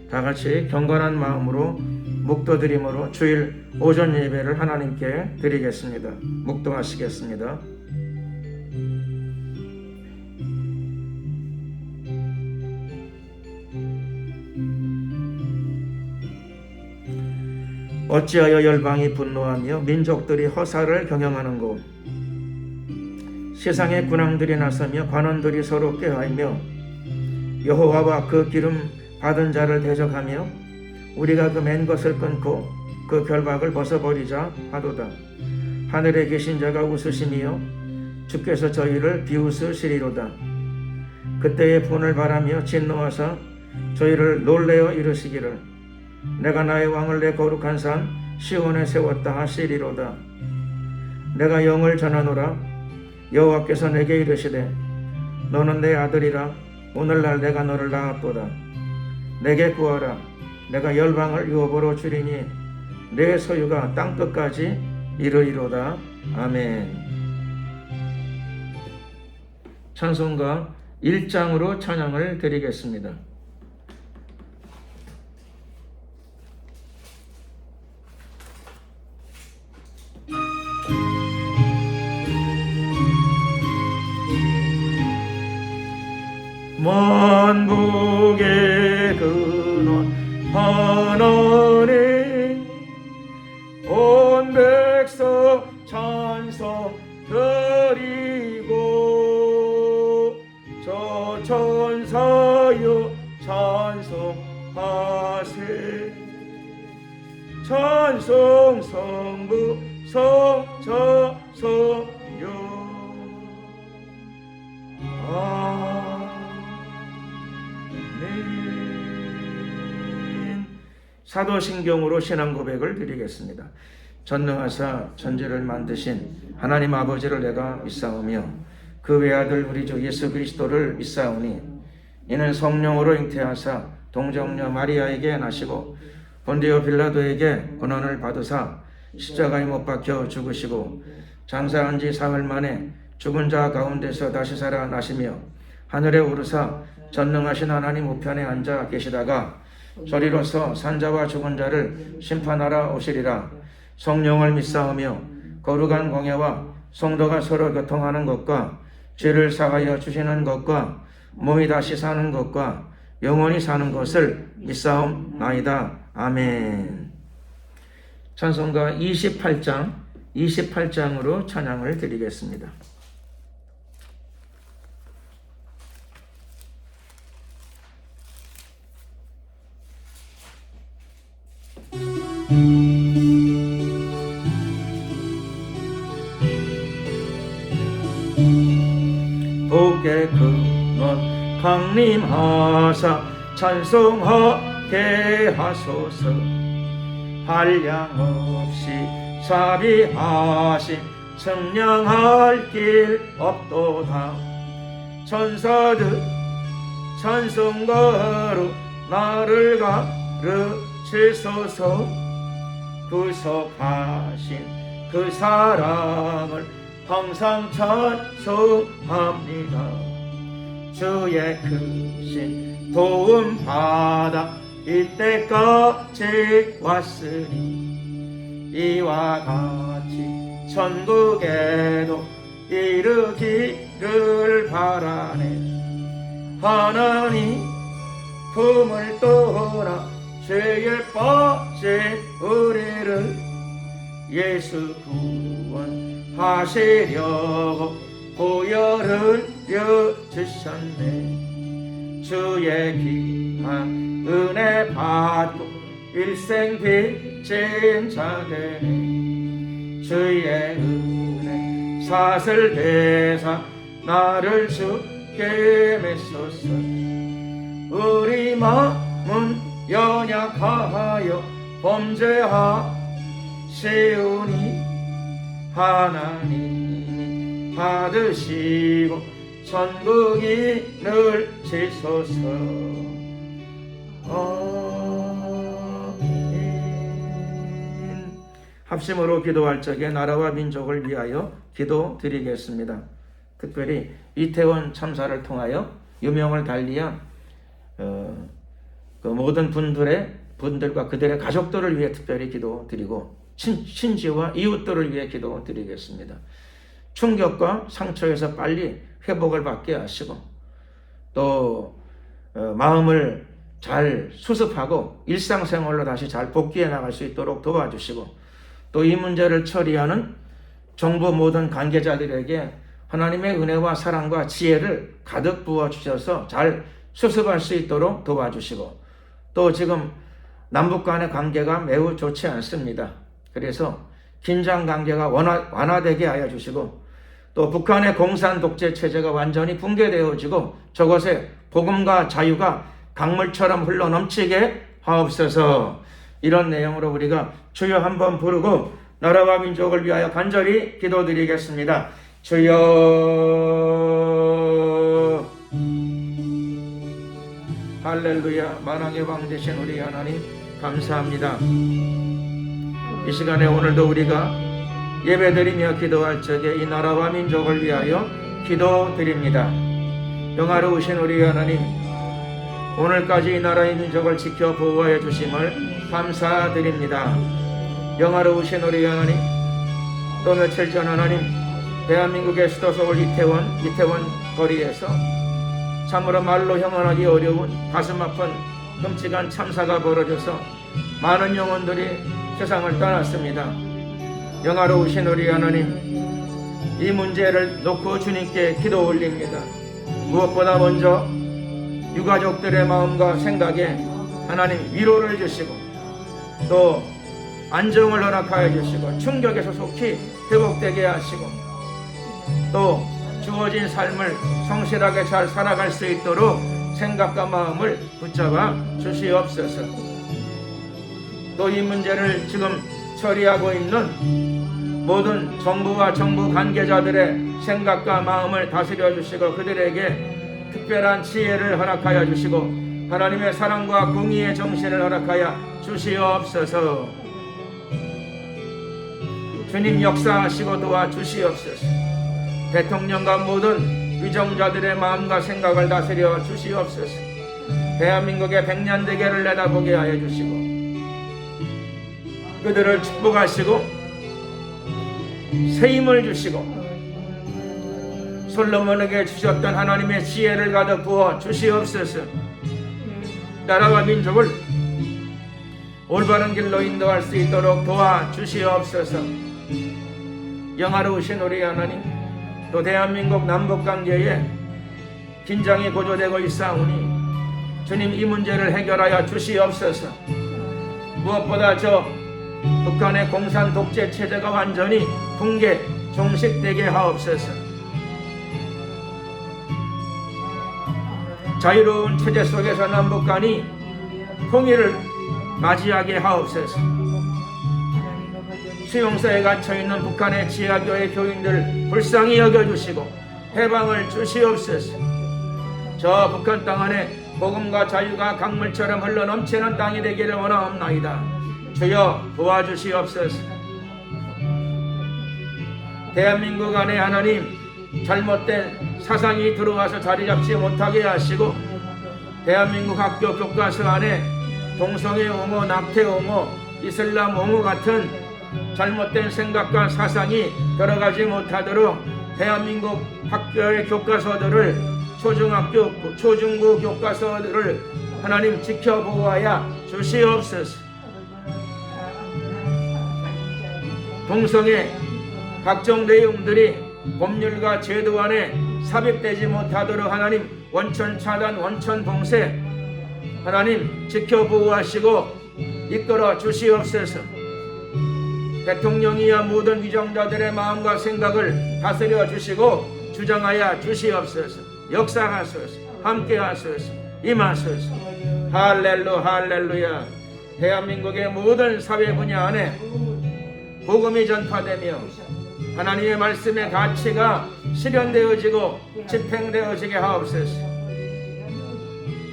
다 같이 경건한 마음으로 묵도드림으로 주일 오전 예배를 하나님께 드리겠습니다. 묵도하시겠습니다. 어찌하여 열방이 분노하며 민족들이 허사를 경영하는고, 세상의 군왕들이 나서며 관원들이 서로 꾀하며 여호와와 그 기름 받은 자를 대적하며 우리가 그 맨 것을 끊고 그 결박을 벗어버리자 하도다. 하늘에 계신 자가 웃으시며 주께서 저희를 비웃으시리로다. 그때의 분을 바라며 진노하사 저희를 놀래어 이르시기를 내가 나의 왕을 내 거룩한 산 시온에 세웠다 하시리로다. 내가 영을 전하노라. 여호와께서 내게 이르시되 너는 내 아들이라. 오늘날 내가 너를 낳았도다. 내게 구하라. 내가 열방을 유업으로 주리니 내 소유가 땅끝까지 이르리로다. 아멘. 찬송가 1장으로 찬양을 드리겠습니다. 만복의 근원 하나님 온 백성 찬송 드리고 저 천사여 찬송하세. 찬송 성부 성자성요 사도신경으로 신앙 고백을 드리겠습니다. 전능하사 천지를 만드신 하나님 아버지를 내가 믿사오며 그 외아들 우리 주 예수 그리스도를 믿사오니 이는 성령으로 잉태하사 동정녀 마리아에게 나시고 본디오 빌라도에게 고난을 받으사 십자가에 못 박혀 죽으시고 장사한 지 사흘 만에 죽은 자 가운데서 다시 살아나시며 하늘에 오르사 전능하신 하나님 우편에 앉아 계시다가 저리로서 산자와 죽은 자를 심판하러 오시리라. 성령을 믿사오며 거룩한 공예와 성도가 서로 교통하는 것과 죄를 사하여 주시는 것과 몸이 다시 사는 것과 영원히 사는 것을 믿사옵나이다. 아멘. 찬송가 28장으로 찬양을 드리겠습니다. 복의 근원 강림하사 찬송하게 하소서. 한량없이 자비하신 승량할 길 없도다. 천사들 찬송가로 나를 가르치소서. 구속하신 그 사랑을 항상 찬송합니다. 주의 크신 도움 받아 이때까지 왔으니 이와 같이 천국에도 이르기를 바라네. 하나님 품을 떠나 죄에 빠진 우리를 예수 구원하시려고 보혈을 주셨네. 주의 귀한 은혜 받고 일생 빚진 자되네. 주의 은혜 사슬 대사 나를 주께 맺소서. 우리 마음은 연약하여 범죄하시오니 하나님이 받으시고 천국이 늘 지소서. 아멘. 합심으로 기도할 적에 나라와 민족을 위하여 기도드리겠습니다. 특별히 이태원 참사를 통하여 유명을 달리한 그 모든 분들과 그들의 가족들을 위해 특별히 기도드리고 친지와 이웃들을 위해 기도드리겠습니다. 충격과 상처에서 빨리 회복을 받게 하시고 또 마음을 잘 수습하고 일상생활로 다시 잘 복귀해 나갈 수 있도록 도와주시고 또 이 문제를 처리하는 정부 모든 관계자들에게 하나님의 은혜와 사랑과 지혜를 가득 부어주셔서 잘 수습할 수 있도록 도와주시고 또 지금 남북 간의 관계가 매우 좋지 않습니다. 그래서 긴장 관계가 완화되게 하여 주시고 또 북한의 공산 독재 체제가 완전히 붕괴되어지고 저곳에 복음과 자유가 강물처럼 흘러넘치게 하옵소서. 이런 내용으로 우리가 주여 한번 부르고 나라와 민족을 위하여 간절히 기도드리겠습니다. 주여. 할렐루야. 만왕의 왕 되신 우리 하나님 감사합니다. 이 시간에 오늘도 우리가 예배드리며 기도할 적에 이 나라와 민족을 위하여 기도드립니다. 영화로우신 우리 하나님, 오늘까지 이 나라의 민족을 지켜 보호하여 주심을 감사드립니다. 영화로우신 우리 하나님, 또 며칠 전 하나님, 대한민국의 수도 서울 이태원 거리에서 참으로 말로 형언하기 어려운 가슴 아픈 끔찍한 참사가 벌어져서 많은 영혼들이 세상을 떠났습니다. 영화로우신 우리 하나님, 이 문제를 놓고 주님께 기도 올립니다. 무엇보다 먼저 유가족들의 마음과 생각에 하나님 위로를 주시고 또 안정을 허락하여 주시고 충격에서 속히 회복되게 하시고 또 주어진 삶을 성실하게 잘 살아갈 수 있도록 생각과 마음을 붙잡아 주시옵소서. 또 이 문제를 지금 처리하고 있는 모든 정부와 정부 관계자들의 생각과 마음을 다스려 주시고 그들에게 특별한 지혜를 허락하여 주시고 하나님의 사랑과 공의의 정신을 허락하여 주시옵소서. 주님 역사하시고 도와주시옵소서. 대통령과 모든 위정자들의 마음과 생각을 다스려 주시옵소서. 대한민국의 백년대계를 내다보게 하여 주시고 그들을 축복하시고 새 힘을 주시고 솔로몬에게 주셨던 하나님의 지혜를 가득 부어 주시옵소서. 나라와 민족을 올바른 길로 인도할 수 있도록 도와주시옵소서. 영화로우신 우리 하나님, 또 대한민국 남북관계에 긴장이 고조되고 있사오니 주님 이 문제를 해결하여 주시옵소서. 무엇보다 저 북한의 공산 독재 체제가 완전히 붕괴 종식되게 하옵소서. 자유로운 체제 속에서 남북간이 통일을 맞이하게 하옵소서. 수용소에 갇혀있는 북한의 지하교회 교인들 불쌍히 여겨주시고 해방을 주시옵소서. 저 북한 땅 안에 복음과 자유가 강물처럼 흘러넘치는 땅이 되기를 원하옵나이다. 주여 도와주시옵소서. 대한민국 안에 하나님 잘못된 사상이 들어와서 자리 잡지 못하게 하시고 대한민국 학교 교과서 안에 동성애 옹호, 낙태 옹호, 이슬람 옹호 같은 잘못된 생각과 사상이 들어가지 못하도록 대한민국 학교의 교과서들을 초중학교, 초중고 교과서들을 하나님 지켜보아야 주시옵소서. 동성애 각종 내용들이 법률과 제도 안에 삽입되지 못하도록 하나님 원천 차단, 원천 봉쇄 하나님 지켜보호하시고 이끌어 주시옵소서. 대통령이야 모든 위정자들의 마음과 생각을 다스려 주시고 주장하여 주시옵소서. 역사하소서. 함께하소서. 임하소서. 할렐루야. 대한민국의 모든 사회 분야 안에 복음이 전파되며 하나님의 말씀의 가치가 실현되어지고 집행되어지게 하옵소서.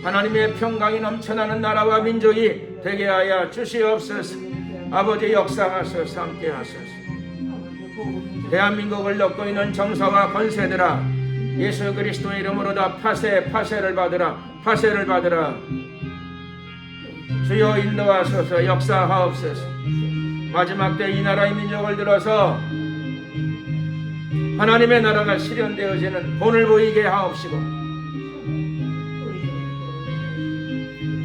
하나님의 평강이 넘쳐나는 나라와 민족이 되게 하여 주시옵소서. 아버지 역사하소서. 함께하소서. 대한민국을 겪고 있는 정사와 권세들아 예수 그리스도의 이름으로 다 파쇄를 받으라. 주여 인도하소서. 역사하옵소서. 마지막 때 이 나라의 민족을 들어서 하나님의 나라가 실현되어지는 본을 보이게 하옵시고,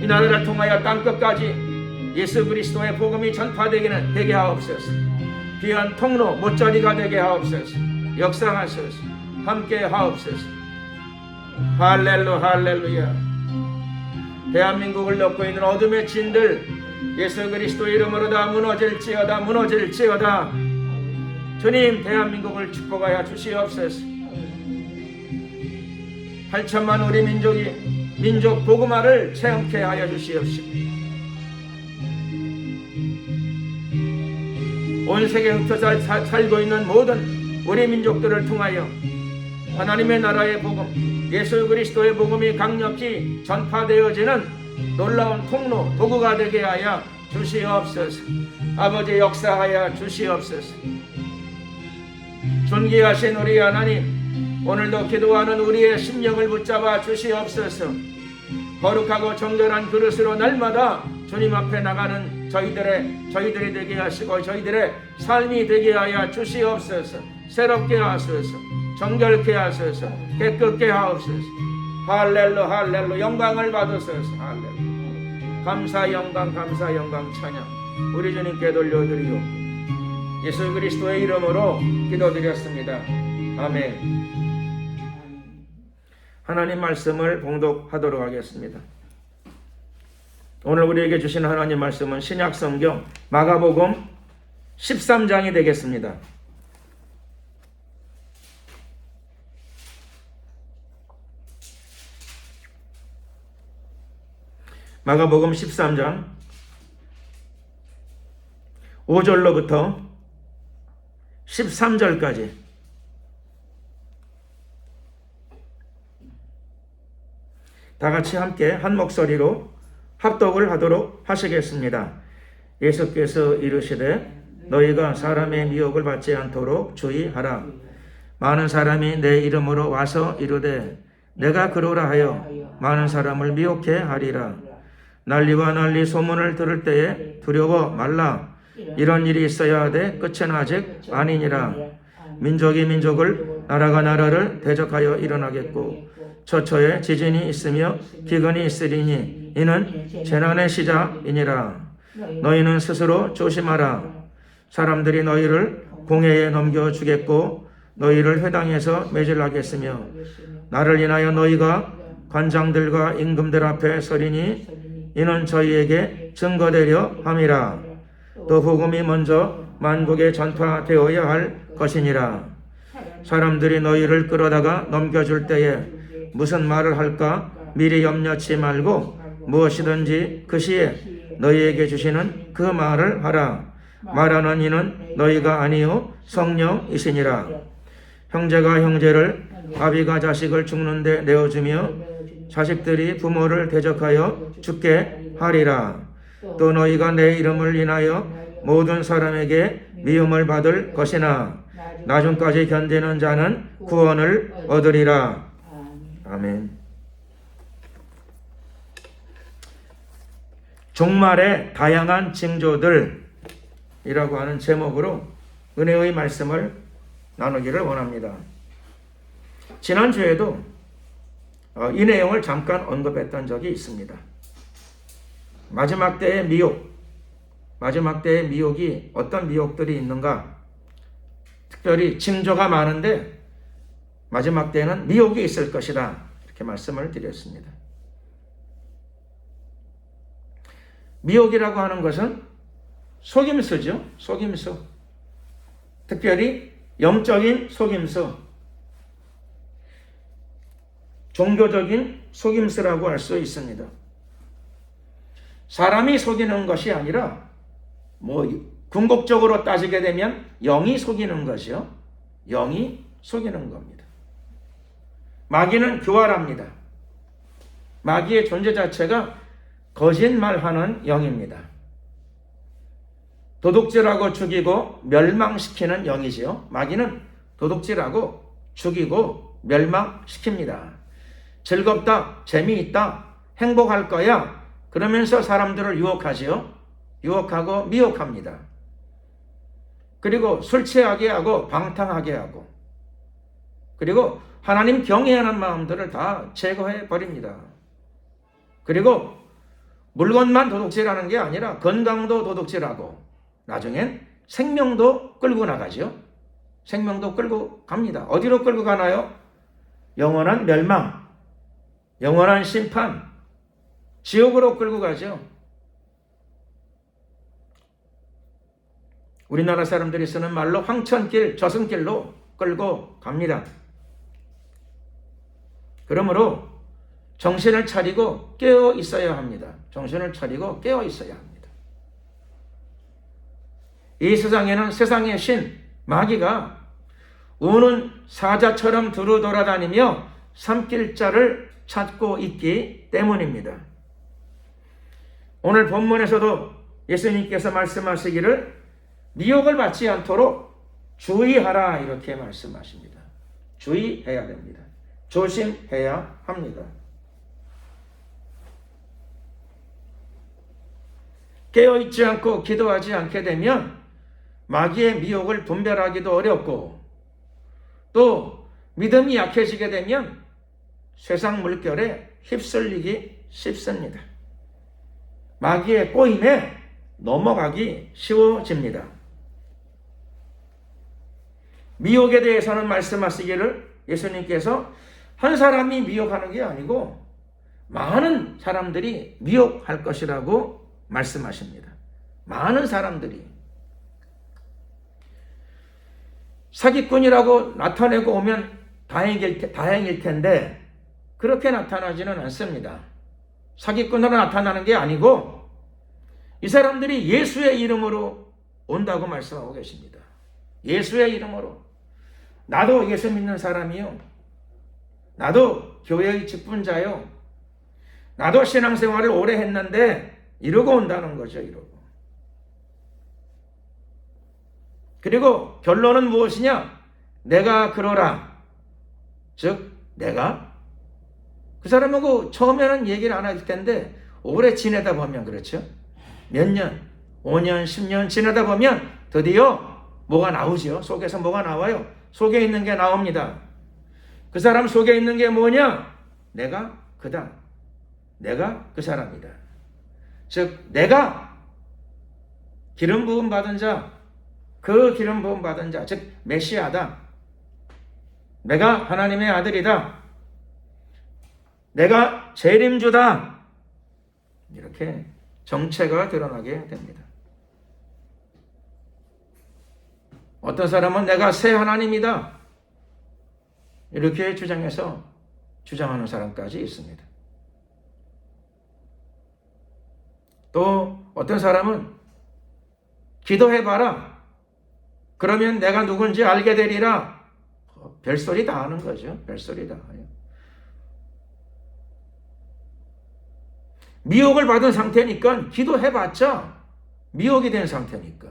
이 나라를 통하여 땅끝까지 예수 그리스도의 복음이 전파되게 하옵소서. 귀한 통로 못자리가 되게 하옵소서. 역사하소서. 함께 하옵소서. 할렐루야. 대한민국을 덮고 있는 어둠의 진들 예수 그리스도의 이름으로 다 무너질지어다. 주님, 대한민국을 축복하여 주시옵소서. 8천만 우리 민족 복음화를 체험케 하여 주시옵시고, 온 세계에 흩어져 살고 있는 모든 우리 민족들을 통하여 하나님의 나라의 복음, 예수 그리스도의 복음이 강력히 전파되어지는 놀라운 통로, 도구가 되게 하여 주시옵소서. 아버지, 역사하여 주시옵소서. 존귀하신 우리 하나님, 오늘도 기도하는 우리의 심령을 붙잡아 주시옵소서. 거룩하고 정결한 그릇으로 날마다 주님 앞에 나가는 저희들이 되게 하시고, 저희들의 삶이 되게 하여 주시옵소서. 새롭게 하소서. 정결케 하소서. 깨끗게 하옵소서. 할렐루. 영광을 받으소서. 할렐루. 감사 영광 찬양 우리 주님께 돌려드리옵고, 예수 그리스도의 이름으로 기도드렸습니다. 아멘. 하나님 말씀을 봉독하도록 하겠습니다. 오늘 우리에게 주신 하나님 말씀은 신약 성경 마가복음 13장이 되겠습니다. 마가복음 13장 5절로부터 13절까지 다 같이 함께 한 목소리로 합독을 하도록 하시겠습니다. 예수께서 이르시되 너희가 사람의 미혹을 받지 않도록 주의하라. 많은 사람이 내 이름으로 와서 이르되 내가 그러라 하여 많은 사람을 미혹해 하리라. 난리와 난리 소문을 들을 때에 두려워 말라. 이런 일이 있어야 하되 끝은 아직 아니니라. 민족이 민족을, 나라가 나라를 대적하여 일어나겠고 처처에 지진이 있으며 기근이 있으리니 이는 재난의 시작이니라. 너희는 스스로 조심하라. 사람들이 너희를 공회에 넘겨주겠고 너희를 회당에서 매질하겠으며 나를 인하여 너희가 관장들과 임금들 앞에 서리니 이는 저희에게 증거되려 함이라. 또 복음이 먼저 만국에 전파되어야 할 것이니라. 사람들이 너희를 끌어다가 넘겨줄 때에 무슨 말을 할까 미리 염려치 말고 무엇이든지 그 시에 너희에게 주시는 그 말을 하라. 말하는 이는 너희가 아니요 성령이시니라. 형제가 형제를, 아비가 자식을 죽는데 내어주며 자식들이 부모를 대적하여 죽게 하리라. 또 너희가 내 이름을 인하여 모든 사람에게 미움을 받을 것이나 나중까지 견디는 자는 구원을 얻으리라. 아멘. 종말의 다양한 징조들이라고 하는 제목으로 은혜의 말씀을 나누기를 원합니다. 지난주에도 이 내용을 잠깐 언급했던 적이 있습니다. 마지막 때의 미혹, 마지막 때의 미혹이 어떤 미혹들이 있는가? 특별히 징조가 많은데 마지막 때에는 미혹이 있을 것이다. 이렇게 말씀을 드렸습니다. 미혹이라고 하는 것은 속임수죠. 속임수. 특별히 영적인 속임수, 종교적인 속임수라고 할 수 있습니다. 사람이 속이는 것이 아니라 궁극적으로 따지게 되면 영이 속이는 것이요. 영이 속이는 겁니다. 마귀는 교활합니다. 마귀의 존재 자체가 거짓말하는 영입니다. 도둑질하고 죽이고 멸망시키는 영이지요. 마귀는 도둑질하고 죽이고 멸망시킵니다. 즐겁다, 재미있다, 행복할 거야 그러면서 사람들을 유혹하지요. 유혹하고 미혹합니다. 그리고 술 취하게 하고 방탕하게 하고, 그리고 하나님 경외하는 마음들을 다 제거해 버립니다. 그리고 물건만 도둑질하는 게 아니라 건강도 도둑질하고 나중엔 생명도 끌고 나가죠. 생명도 끌고 갑니다. 어디로 끌고 가나요? 영원한 멸망, 영원한 심판, 지옥으로 끌고 가죠. 우리나라 사람들이 쓰는 말로 황천길, 저승길로 끌고 갑니다. 그러므로 정신을 차리고 깨어 있어야 합니다. 정신을 차리고 깨어 있어야 합니다. 이 세상에는 세상의 신, 마귀가 우는 사자처럼 두루 돌아다니며 삼킬 자를 찾고 있기 때문입니다. 오늘 본문에서도 예수님께서 말씀하시기를 미혹을 받지 않도록 주의하라 이렇게 말씀하십니다. 주의해야 됩니다. 조심해야 합니다. 깨어있지 않고 기도하지 않게 되면 마귀의 미혹을 분별하기도 어렵고, 또 믿음이 약해지게 되면 세상 물결에 휩쓸리기 쉽습니다. 마귀의 꼬임에 넘어가기 쉬워집니다. 미혹에 대해서는 말씀하시기를 예수님께서 한 사람이 미혹하는 게 아니고 많은 사람들이 미혹할 것이라고 말씀하십니다. 많은 사람들이. 사기꾼이라고 나타내고 오면 다행일 텐데 그렇게 나타나지는 않습니다. 사기꾼으로 나타나는 게 아니고 이 사람들이 예수의 이름으로 온다고 말씀하고 계십니다. 예수의 이름으로. 나도 예수 믿는 사람이요. 나도 교회의 직분자요. 나도 신앙생활을 오래 했는데 이러고 온다는 거죠. 이러고. 그리고 결론은 무엇이냐? 내가 그러라. 즉 내가 그 사람하고 처음에는 얘기를 안 할 텐데 오래 지내다 보면, 그렇죠? 몇 년, 5년, 10년 지내다 보면 드디어 뭐가 나오죠. 속에서 뭐가 나와요. 속에 있는 게 나옵니다. 그 사람 속에 있는 게 뭐냐? 내가 그다. 내가 그 사람이다. 즉 내가 기름 부음 받은 자, 그 기름 부음 받은 자, 즉 메시아다. 내가 하나님의 아들이다. 내가 재림주다. 이렇게 정체가 드러나게 됩니다. 어떤 사람은 내가 새 하나님이다. 이렇게 주장하는 사람까지 있습니다. 또 어떤 사람은 기도해봐라. 그러면 내가 누군지 알게 되리라. 별소리 다 하는 거죠. 별소리 다 해요. 미혹을 받은 상태니까 기도해봤자 미혹이 된 상태니까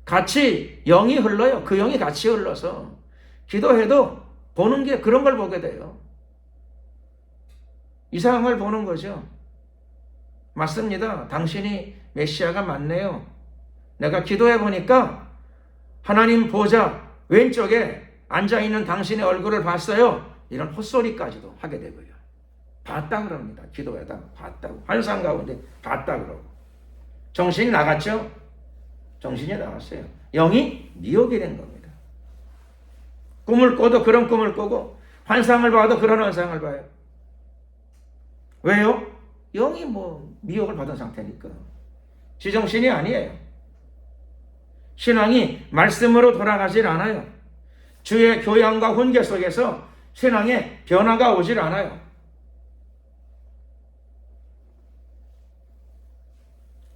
같이 영이 흘러요. 그 영이 같이 흘러서 기도해도 보는 게 그런 걸 보게 돼요. 이상한 걸 보는 거죠. 맞습니다. 당신이 메시아가 맞네요. 내가 기도해 보니까 하나님 보좌 왼쪽에 앉아있는 당신의 얼굴을 봤어요. 이런 헛소리까지도 하게 되고요. 봤다 그럽니다. 기도하다 봤다고. 환상 가운데 봤다 그러고. 정신이 나갔죠? 정신이 나갔어요. 영이 미혹이 된 겁니다. 꿈을 꿔도 그런 꿈을 꾸고 환상을 봐도 그런 환상을 봐요. 왜요? 영이 미혹을 받은 상태니까. 지정신이 아니에요. 신앙이 말씀으로 돌아가질 않아요. 주의 교양과 훈계 속에서 신앙에 변화가 오질 않아요.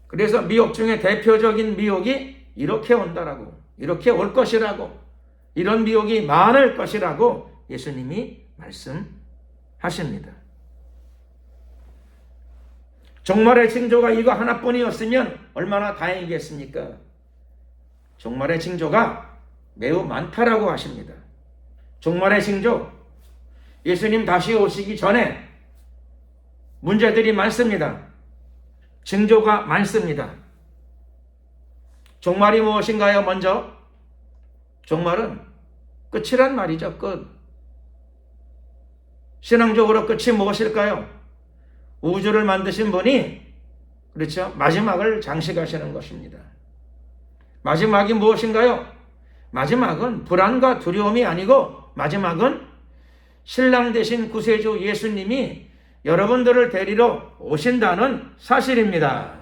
그래서 미혹 중에 대표적인 미혹이 이렇게 온다라고, 이렇게 올 것이라고, 이런 미혹이 많을 것이라고 예수님이 말씀하십니다. 종말의 징조가 이거 하나뿐이었으면 얼마나 다행이겠습니까? 종말의 징조가 매우 많다라고 하십니다. 종말의 징조, 예수님 다시 오시기 전에 문제들이 많습니다. 징조가 많습니다. 종말이 무엇인가요? 먼저 종말은 끝이란 말이죠. 끝. 신앙적으로 끝이 무엇일까요? 우주를 만드신 분이, 그렇죠, 마지막을 장식하시는 것입니다. 마지막이 무엇인가요? 마지막은 불안과 두려움이 아니고 마지막은 신랑 되신 구세주 예수님이 여러분들을 데리러 오신다는 사실입니다.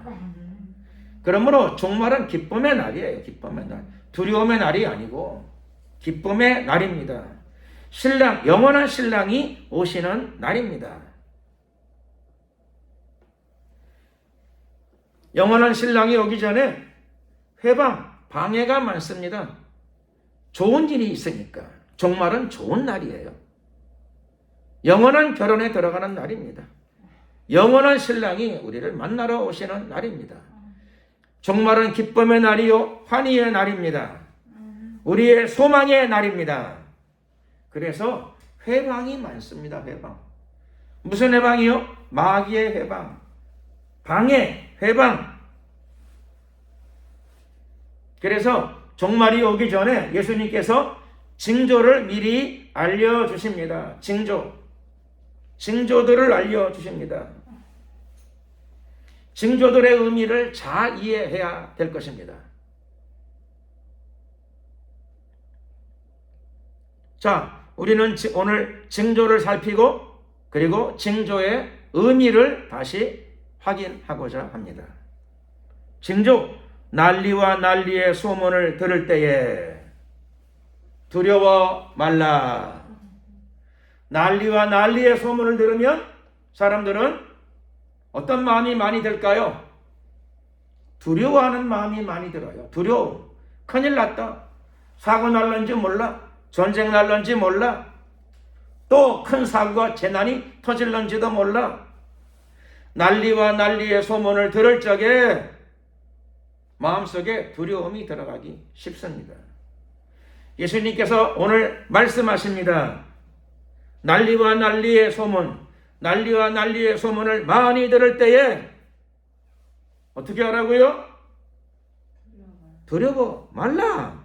그러므로 종말은 기쁨의 날이에요. 기쁨의 날. 두려움의 날이 아니고 기쁨의 날입니다. 신랑, 영원한 신랑이 오시는 날입니다. 영원한 신랑이 오기 전에 방해가 많습니다. 좋은 일이 있으니까. 종말은 좋은 날이에요. 영원한 결혼에 들어가는 날입니다. 영원한 신랑이 우리를 만나러 오시는 날입니다. 종말은 기쁨의 날이요, 환희의 날입니다. 우리의 소망의 날입니다. 그래서 회방이 많습니다. 회방. 무슨 회방이요? 마귀의 회방, 방해, 회방. 그래서 종말이 오기 전에 예수님께서 징조를 미리 알려주십니다. 징조들을 알려주십니다. 징조들의 의미를 잘 이해해야 될 것입니다. 자, 우리는 오늘 징조를 살피고 그리고 징조의 의미를 다시 확인하고자 합니다. 징조, 난리와 난리의 소문을 들을 때에 두려워 말라. 난리와 난리의 소문을 들으면 사람들은 어떤 마음이 많이 들까요? 두려워하는 마음이 많이 들어요. 두려움. 큰일 났다. 사고 날런지 몰라. 전쟁 날런지 몰라. 또 큰 사고가 재난이 터질런지도 몰라. 난리와 난리의 소문을 들을 적에 마음속에 두려움이 들어가기 쉽습니다. 예수님께서 오늘 말씀하십니다. 난리와 난리의 소문, 난리와 난리의 소문을 많이 들을 때에 어떻게 하라고요? 두려워 말라.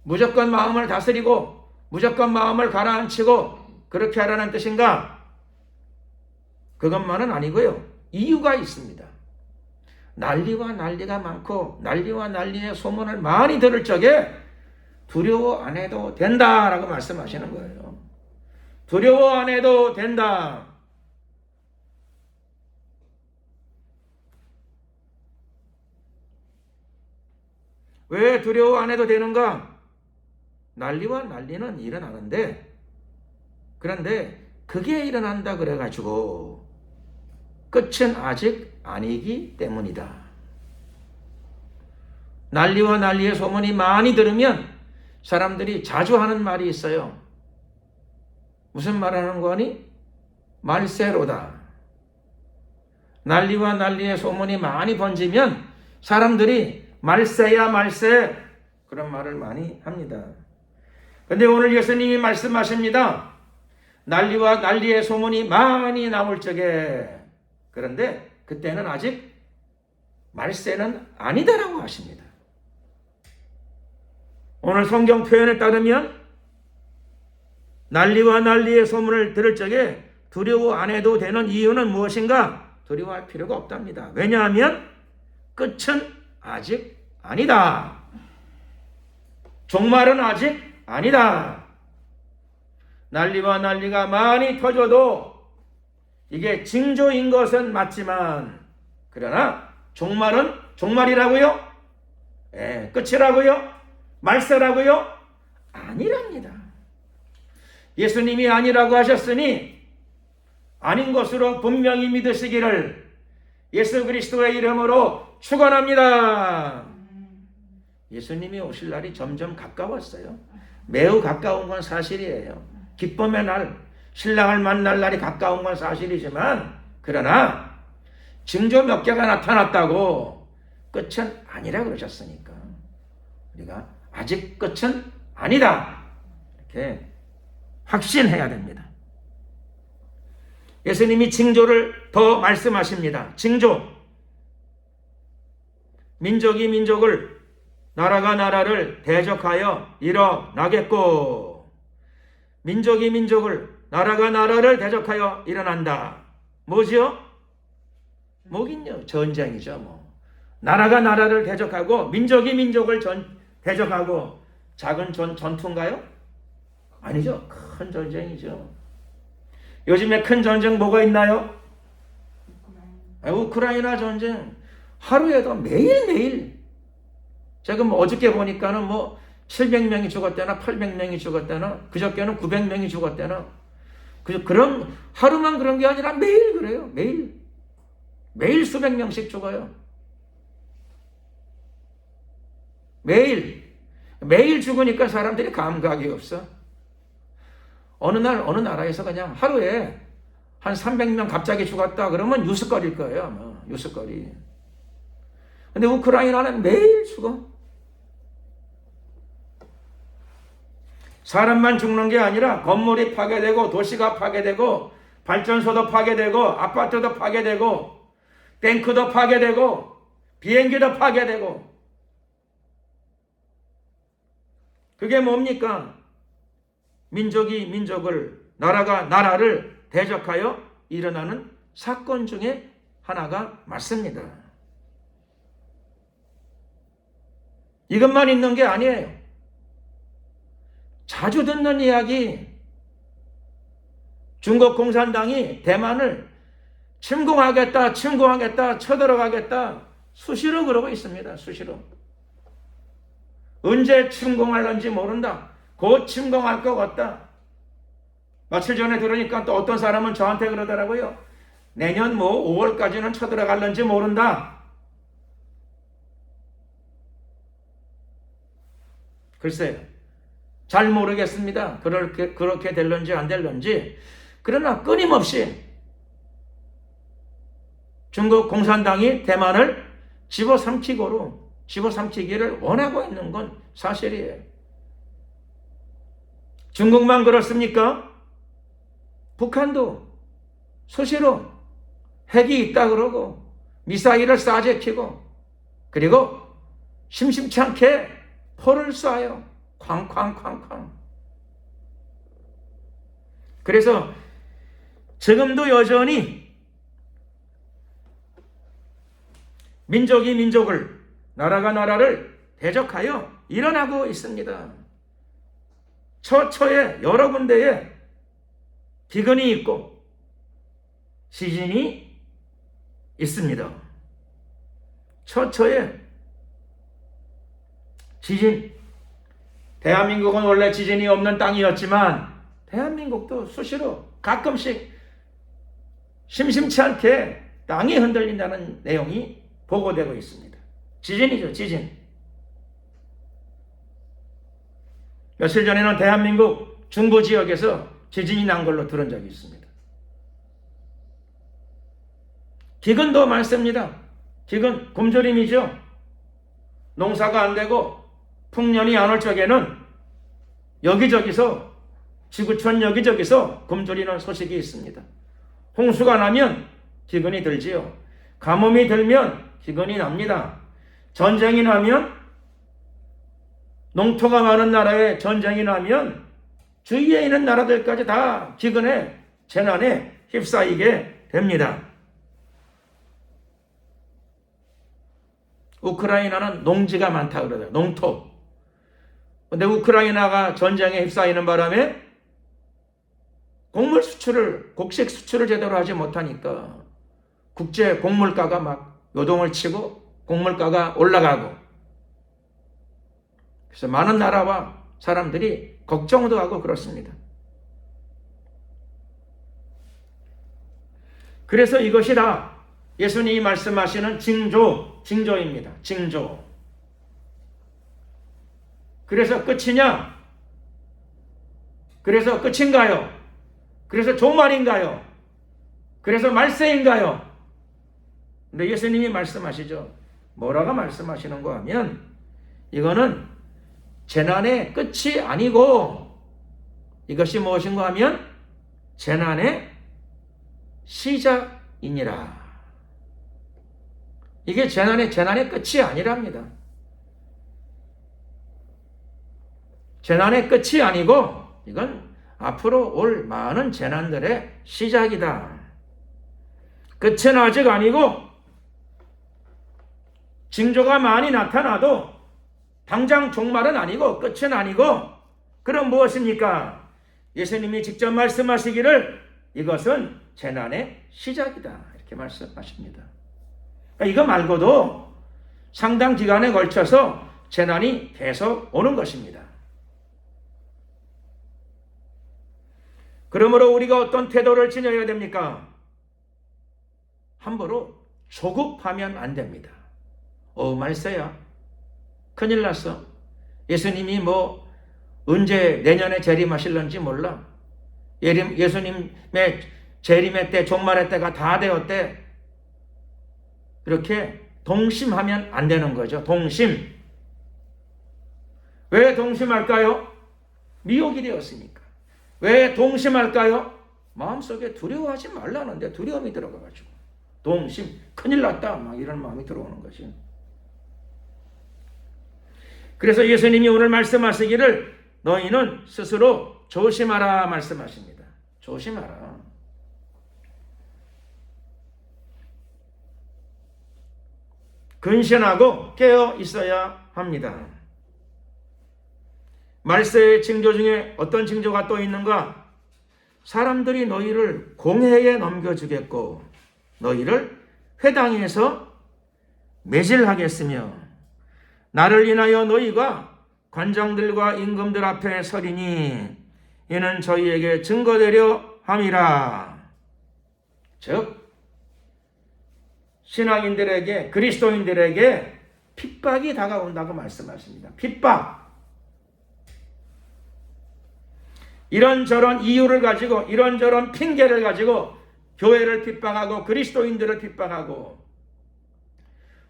무조건 마음을 다스리고 무조건 마음을 가라앉히고 그렇게 하라는 뜻인가? 그것만은 아니고요. 이유가 있습니다. 난리와 난리가 많고 난리와 난리의 소문을 많이 들을 적에 두려워 안 해도 된다라고 말씀하시는 거예요. 두려워 안 해도 된다. 왜 두려워 안 해도 되는가? 난리와 난리는 일어나는데, 그런데 그게 일어난다 그래가지고 끝은 아직 아니기 때문이다. 난리와 난리의 소문이 많이 들으면 사람들이 자주 하는 말이 있어요. 무슨 말 하는 거니? 말세로다. 난리와 난리의 소문이 많이 번지면 사람들이 말세야 말세, 그런 말을 많이 합니다. 그런데 오늘 예수님이 말씀하십니다. 난리와 난리의 소문이 많이 나올 적에, 그런데 그때는 아직 말세는 아니다라고 하십니다. 오늘 성경 표현에 따르면 난리와 난리의 소문을 들을 적에 두려워 안 해도 되는 이유는 무엇인가? 두려워할 필요가 없답니다. 왜냐하면 끝은 아직 아니다. 종말은 아직 아니다. 난리와 난리가 많이 터져도 이게 징조인 것은 맞지만, 그러나 종말은 종말이라고요? 끝이라고요? 말세라고요? 아니랍니다. 예수님이 아니라고 하셨으니 아닌 것으로 분명히 믿으시기를 예수 그리스도의 이름으로 축원합니다. 예수님이 오실 날이 점점 가까웠어요. 매우 가까운 건 사실이에요. 기쁨의 날, 신랑을 만날 날이 가까운 건 사실이지만, 그러나 징조 몇 개가 나타났다고 끝은 아니라 그러셨으니까 우리가 아직 끝은 아니다. 이렇게 확신해야 됩니다. 예수님이 징조를 더 말씀하십니다. 징조. 민족이 민족을, 나라가 나라를 대적하여 일어나겠고, 민족이 민족을, 나라가 나라를 대적하여 일어난다. 뭐지요? 뭐긴요? 전쟁이죠. 뭐. 나라가 나라를 대적하고 민족이 민족을 대적하고, 작은 전투인가요? 아니죠. 큰 전쟁이죠. 요즘에 큰 전쟁 뭐가 있나요? 우크라이나 전쟁. 하루에도 매일매일. 제가 뭐 어저께 보니까는 뭐 700명이 죽었대나 800명이 죽었대나, 그저께는 900명이 죽었대나. 그런 하루만 그런 게 아니라 매일 그래요. 매일 수백 명씩 죽어요. 매일 죽으니까 사람들이 감각이 없어. 어느 나라에서 그냥 하루에 한 300명 갑자기 죽었다 그러면 뉴스거리일 거예요. 아마 뉴스거리. 근데 우크라이나는 매일 죽어. 사람만 죽는 게 아니라 건물이 파괴되고, 도시가 파괴되고, 발전소도 파괴되고, 아파트도 파괴되고, 뱅크도 파괴되고, 비행기도 파괴되고. 그게 뭡니까? 민족이 민족을, 나라가 나라를 대적하여 일어나는 사건 중에 하나가 맞습니다. 이것만 있는 게 아니에요. 자주 듣는 이야기, 중국 공산당이 대만을 침공하겠다, 쳐들어가겠다, 수시로 그러고 있습니다. 수시로. 언제 침공할런지 모른다. 곧 침공할 것 같다. 며칠 전에 들으니까 또 어떤 사람은 저한테 그러더라고요. 내년 5월까지는 쳐들어갈런지 모른다. 글쎄요. 잘 모르겠습니다. 그렇게 될런지 안 될런지. 그러나 끊임없이 중국 공산당이 대만을 집어삼키기를 원하고 있는 건 사실이에요. 중국만 그렇습니까? 북한도 수시로 핵이 있다 그러고 미사일을 쏴제키고, 그리고 심심치 않게 포를 쏴요. 쾅쾅쾅쾅. 그래서 지금도 여전히 민족이 민족을, 나라가 나라를 대적하여 일어나고 있습니다. 처처에 여러 군데에 기근이 있고 지진이 있습니다. 처처에 지진. 대한민국은 원래 지진이 없는 땅이었지만 대한민국도 수시로 가끔씩 심심치 않게 땅이 흔들린다는 내용이 보고되고 있습니다. 지진이죠, 지진. 며칠 전에는 대한민국 중부 지역에서 지진이 난 걸로 들은 적이 있습니다. 기근도 많습니다. 기근, 굶주림이죠. 농사가 안 되고 풍년이 안 올 적에는 여기저기서, 지구촌 여기저기서 굶주리는 소식이 있습니다. 홍수가 나면 기근이 들지요. 가뭄이 들면 기근이 납니다. 전쟁이 나면, 농토가 많은 나라에 전쟁이 나면 주위에 있는 나라들까지 다 기근에, 재난에 휩싸이게 됩니다. 우크라이나는 농지가 많다 그러더라고요. 농토. 근데 우크라이나가 전쟁에 휩싸이는 바람에 곡식 수출을 제대로 하지 못하니까 국제 곡물가가 막 요동을 치고 곡물가가 올라가고, 그래서 많은 나라와 사람들이 걱정도 하고 그렇습니다. 그래서 이것이 다 예수님이 말씀하시는 징조입니다. 징조. 그래서 끝이냐? 그래서 끝인가요? 그래서 종말인가요? 그래서 말세인가요? 근데 예수님이 말씀하시죠. 뭐라고 말씀하시는 거 하면, 이거는 재난의 끝이 아니고 이것이 무엇인가 하면 재난의 시작이니라. 이게 재난의 끝이 아니랍니다. 재난의 끝이 아니고 이건 앞으로 올 많은 재난들의 시작이다. 끝은 아직 아니고 징조가 많이 나타나도 당장 종말은 아니고 끝은 아니고 그럼 무엇입니까? 예수님이 직접 말씀하시기를 이것은 재난의 시작이다. 이렇게 말씀하십니다. 이거 말고도 상당 기간에 걸쳐서 재난이 계속 오는 것입니다. 그러므로 우리가 어떤 태도를 지녀야 됩니까? 함부로 조급하면 안 됩니다. 말세야. 큰일 났어. 예수님이 언제 내년에 재림하실런지 몰라. 예수님의 재림의 때, 종말의 때가 다 되었대. 이렇게 동심하면 안 되는 거죠. 동심. 왜 동심할까요? 미혹이 되었으니까. 왜 동심할까요? 마음속에 두려워하지 말라는데 두려움이 들어가가지고. 동심. 큰일 났다. 막 이런 마음이 들어오는 거지. 그래서 예수님이 오늘 말씀하시기를 너희는 스스로 조심하라 말씀하십니다. 조심하라. 근신하고 깨어 있어야 합니다. 말세의 징조 중에 어떤 징조가 또 있는가? 사람들이 너희를 공회에 넘겨주겠고 너희를 회당에서 매질하겠으며 나를 인하여 너희가 관장들과 임금들 앞에 서리니 이는 저희에게 증거되려 함이라. 즉 신앙인들에게 그리스도인들에게 핍박이 다가온다고 말씀하십니다. 핍박. 이런저런 이유를 가지고 이런저런 핑계를 가지고 교회를 핍박하고 그리스도인들을 핍박하고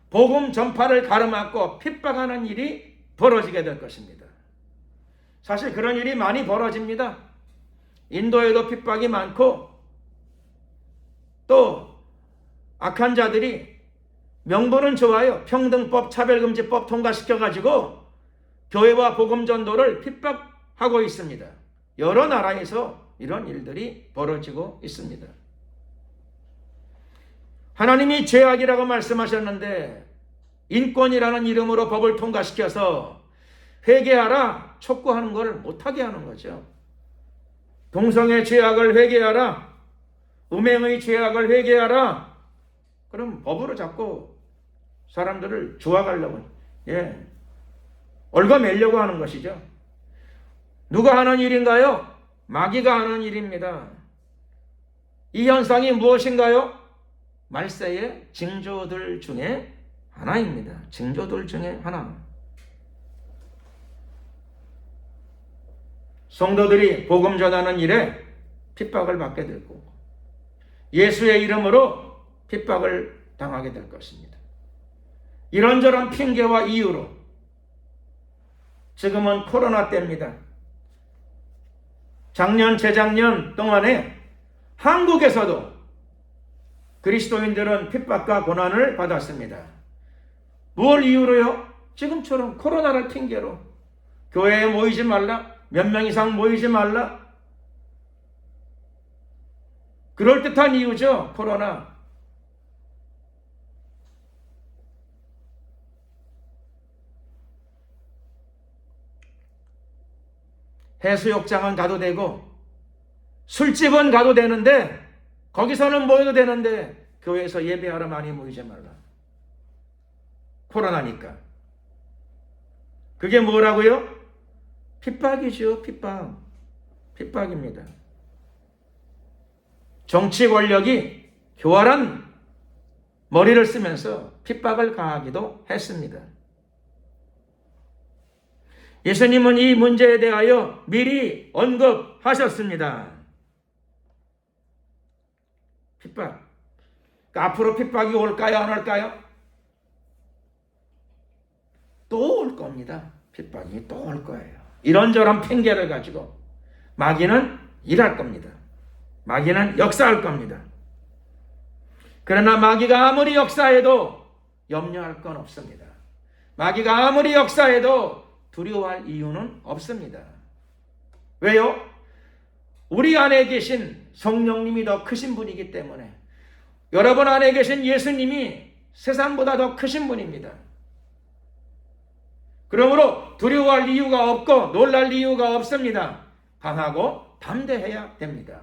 복음 전파를 가로막고 핍박하는 일이 벌어지게 될 것입니다. 사실 그런 일이 많이 벌어집니다. 인도에도 핍박이 많고 또 악한 자들이 명분은 좋아요. 평등법, 차별금지법 통과시켜가지고 교회와 복음 전도를 핍박하고 있습니다. 여러 나라에서 이런 일들이 벌어지고 있습니다. 하나님이 죄악이라고 말씀하셨는데 인권이라는 이름으로 법을 통과시켜서 회개하라 촉구하는 것을 못하게 하는 거죠. 동성의 죄악을 회개하라, 음행의 죄악을 회개하라. 그럼 법으로 자꾸 사람들을 조아가려고 얽어매려고 하는 것이죠. 누가 하는 일인가요? 마귀가 하는 일입니다. 이 현상이 무엇인가요? 말세의 징조들 중에 하나입니다. 징조들 중에 하나. 성도들이 복음 전하는 일에 핍박을 받게 되고 예수의 이름으로 핍박을 당하게 될 것입니다. 이런저런 핑계와 이유로 지금은 코로나 때입니다. 작년, 재작년 동안에 한국에서도 그리스도인들은 핍박과 고난을 받았습니다. 무엇 이유로요? 지금처럼 코로나를 핑계로 교회에 모이지 말라, 몇 명 이상 모이지 말라. 그럴듯한 이유죠, 코로나. 해수욕장은 가도 되고 술집은 가도 되는데 거기서는 모여도 되는데 교회에서 예배하러 많이 모이지 말라. 코로나니까. 그게 뭐라고요? 핍박이죠. 핍박. 핍박입니다. 정치 권력이 교활한 머리를 쓰면서 핍박을 가하기도 했습니다. 예수님은 이 문제에 대하여 미리 언급하셨습니다. 핍박. 앞으로 핍박이 올까요? 안 올까요? 또 올 겁니다. 핍박이 또 올 거예요. 이런저런 핑계를 가지고 마귀는 일할 겁니다. 마귀는 역사할 겁니다. 그러나 마귀가 아무리 역사해도 염려할 건 없습니다. 마귀가 아무리 역사해도 두려워할 이유는 없습니다. 왜요? 우리 안에 계신 성령님이 더 크신 분이기 때문에, 여러분 안에 계신 예수님이 세상보다 더 크신 분입니다. 그러므로 두려워할 이유가 없고 놀랄 이유가 없습니다. 강하고 담대해야 됩니다.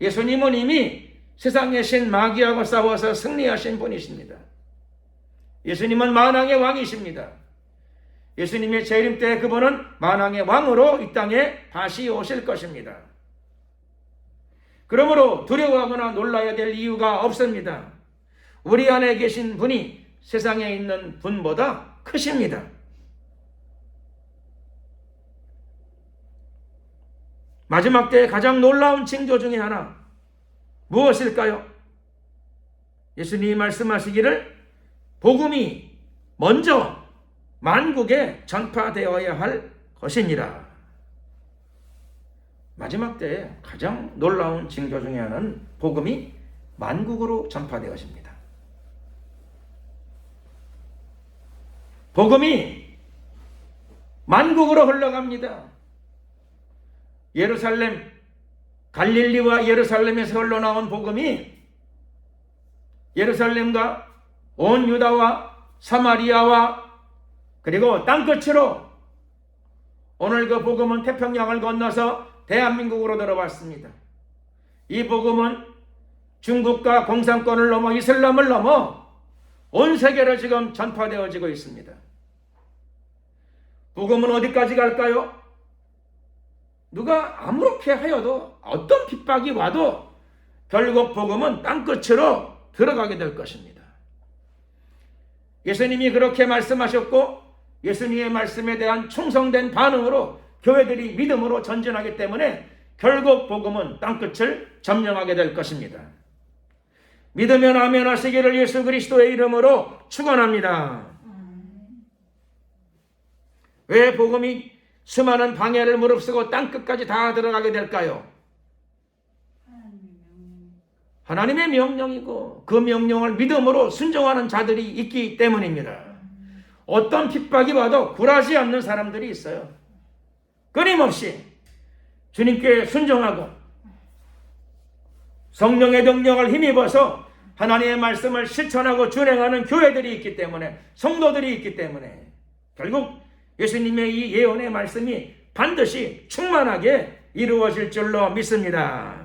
예수님은 이미 세상의 신 마귀하고 싸워서 승리하신 분이십니다. 예수님은 만왕의 왕이십니다. 예수님의 재림 때 그분은 만왕의 왕으로 이 땅에 다시 오실 것입니다. 그러므로 두려워하거나 놀라야 될 이유가 없습니다. 우리 안에 계신 분이 세상에 있는 분보다 크십니다. 마지막 때의 가장 놀라운 징조 중에 하나 무엇일까요? 예수님이 말씀하시기를 복음이 먼저 만국에 전파되어야 할 것이니라. 마지막 때에 가장 놀라운 징조 중에 하나는 복음이 만국으로 전파되어집니다. 복음이 만국으로 흘러갑니다. 예루살렘, 갈릴리와 예루살렘에서 흘러나온 복음이 예루살렘과 온 유다와 사마리아와 그리고 땅끝으로 오늘 그 복음은 태평양을 건너서 대한민국으로 들어왔습니다. 이 복음은 중국과 공산권을 넘어 이슬람을 넘어 온 세계로 지금 전파되어지고 있습니다. 복음은 어디까지 갈까요? 누가 아무렇게 하여도 어떤 핍박이 와도 결국 복음은 땅끝으로 들어가게 될 것입니다. 예수님이 그렇게 말씀하셨고 예수님의 말씀에 대한 충성된 반응으로 교회들이 믿음으로 전진하기 때문에 결국 복음은 땅끝을 점령하게 될 것입니다. 믿으면 아멘 하시기를 예수 그리스도의 이름으로 축원합니다. 왜 복음이 수많은 방해를 무릅쓰고 땅끝까지 다 들어가게 될까요? 하나님의 명령이고 그 명령을 믿음으로 순종하는 자들이 있기 때문입니다. 어떤 핍박이 와도 굴하지 않는 사람들이 있어요. 끊임없이 주님께 순종하고 성령의 능력을 힘입어서 하나님의 말씀을 실천하고 준행하는 교회들이 있기 때문에, 성도들이 있기 때문에 결국 예수님의 이 예언의 말씀이 반드시 충만하게 이루어질 줄로 믿습니다.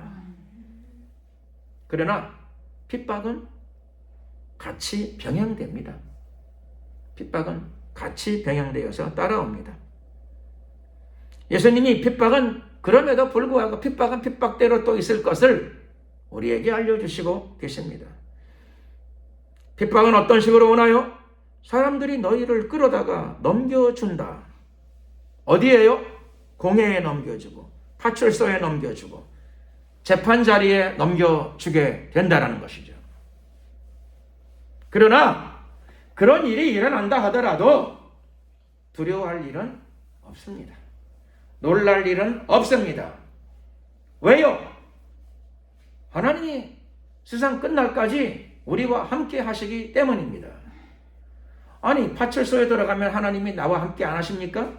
그러나 핍박은 같이 병행됩니다. 핍박은 같이 병행되어서 따라옵니다. 예수님이 핍박은 그럼에도 불구하고 핍박은 핍박대로 또 있을 것을 우리에게 알려주시고 계십니다. 핍박은 어떤 식으로 오나요? 사람들이 너희를 끌어다가 넘겨준다. 어디에요? 공회에 넘겨주고 파출소에 넘겨주고 재판 자리에 넘겨주게 된다는 것이죠. 그러나 그런 일이 일어난다 하더라도 두려워할 일은 없습니다. 놀랄 일은 없습니다. 왜요? 하나님이 세상 끝날까지 우리와 함께 하시기 때문입니다. 아니, 파출소에 들어가면 하나님이 나와 함께 안 하십니까?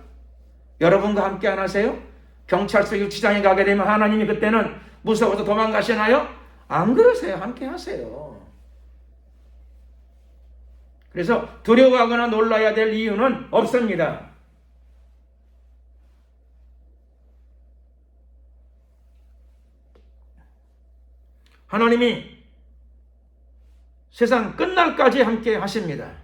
여러분과 함께 안 하세요? 경찰서 유치장에 가게 되면 하나님이 그때는 무서워서 도망가시나요? 안 그러세요. 함께 하세요. 그래서 두려워하거나 놀라야 될 이유는 없습니다. 하나님이 세상 끝날까지 함께 하십니다.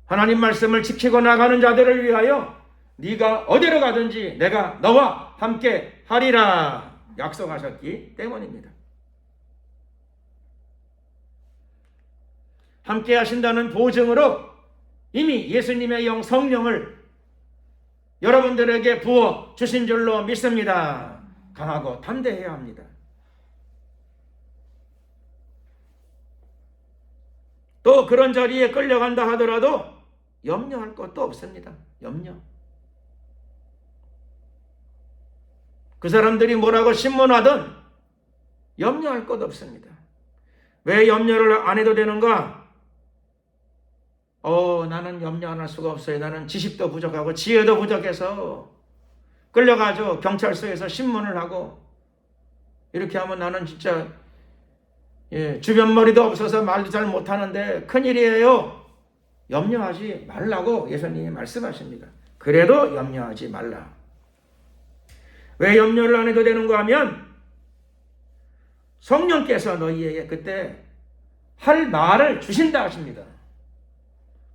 하나님 말씀을 지키고 나가는 자들을 위하여 네가 어디로 가든지 내가 너와 함께 하리라 약속하셨기 때문입니다. 함께 하신다는 보증으로 이미 예수님의 영 성령을 여러분들에게 부어 주신 줄로 믿습니다. 강하고 담대해야 합니다. 또 그런 자리에 끌려간다 하더라도 염려할 것도 없습니다. 염려. 그 사람들이 뭐라고 신문하든 염려할 것 없습니다. 왜 염려를 안 해도 되는가? 나는 염려 안 할 수가 없어요. 나는 지식도 부족하고 지혜도 부족해서 끌려가죠. 경찰서에서 신문을 하고 이렇게 하면 나는 진짜 주변 머리도 없어서 말도 잘 못하는데 큰일이에요. 염려하지 말라고 예수님이 말씀하십니다. 그래도 염려하지 말라. 왜 염려를 안 해도 되는가 하면 성령께서 너희에게 그때 할 말을 주신다 하십니다.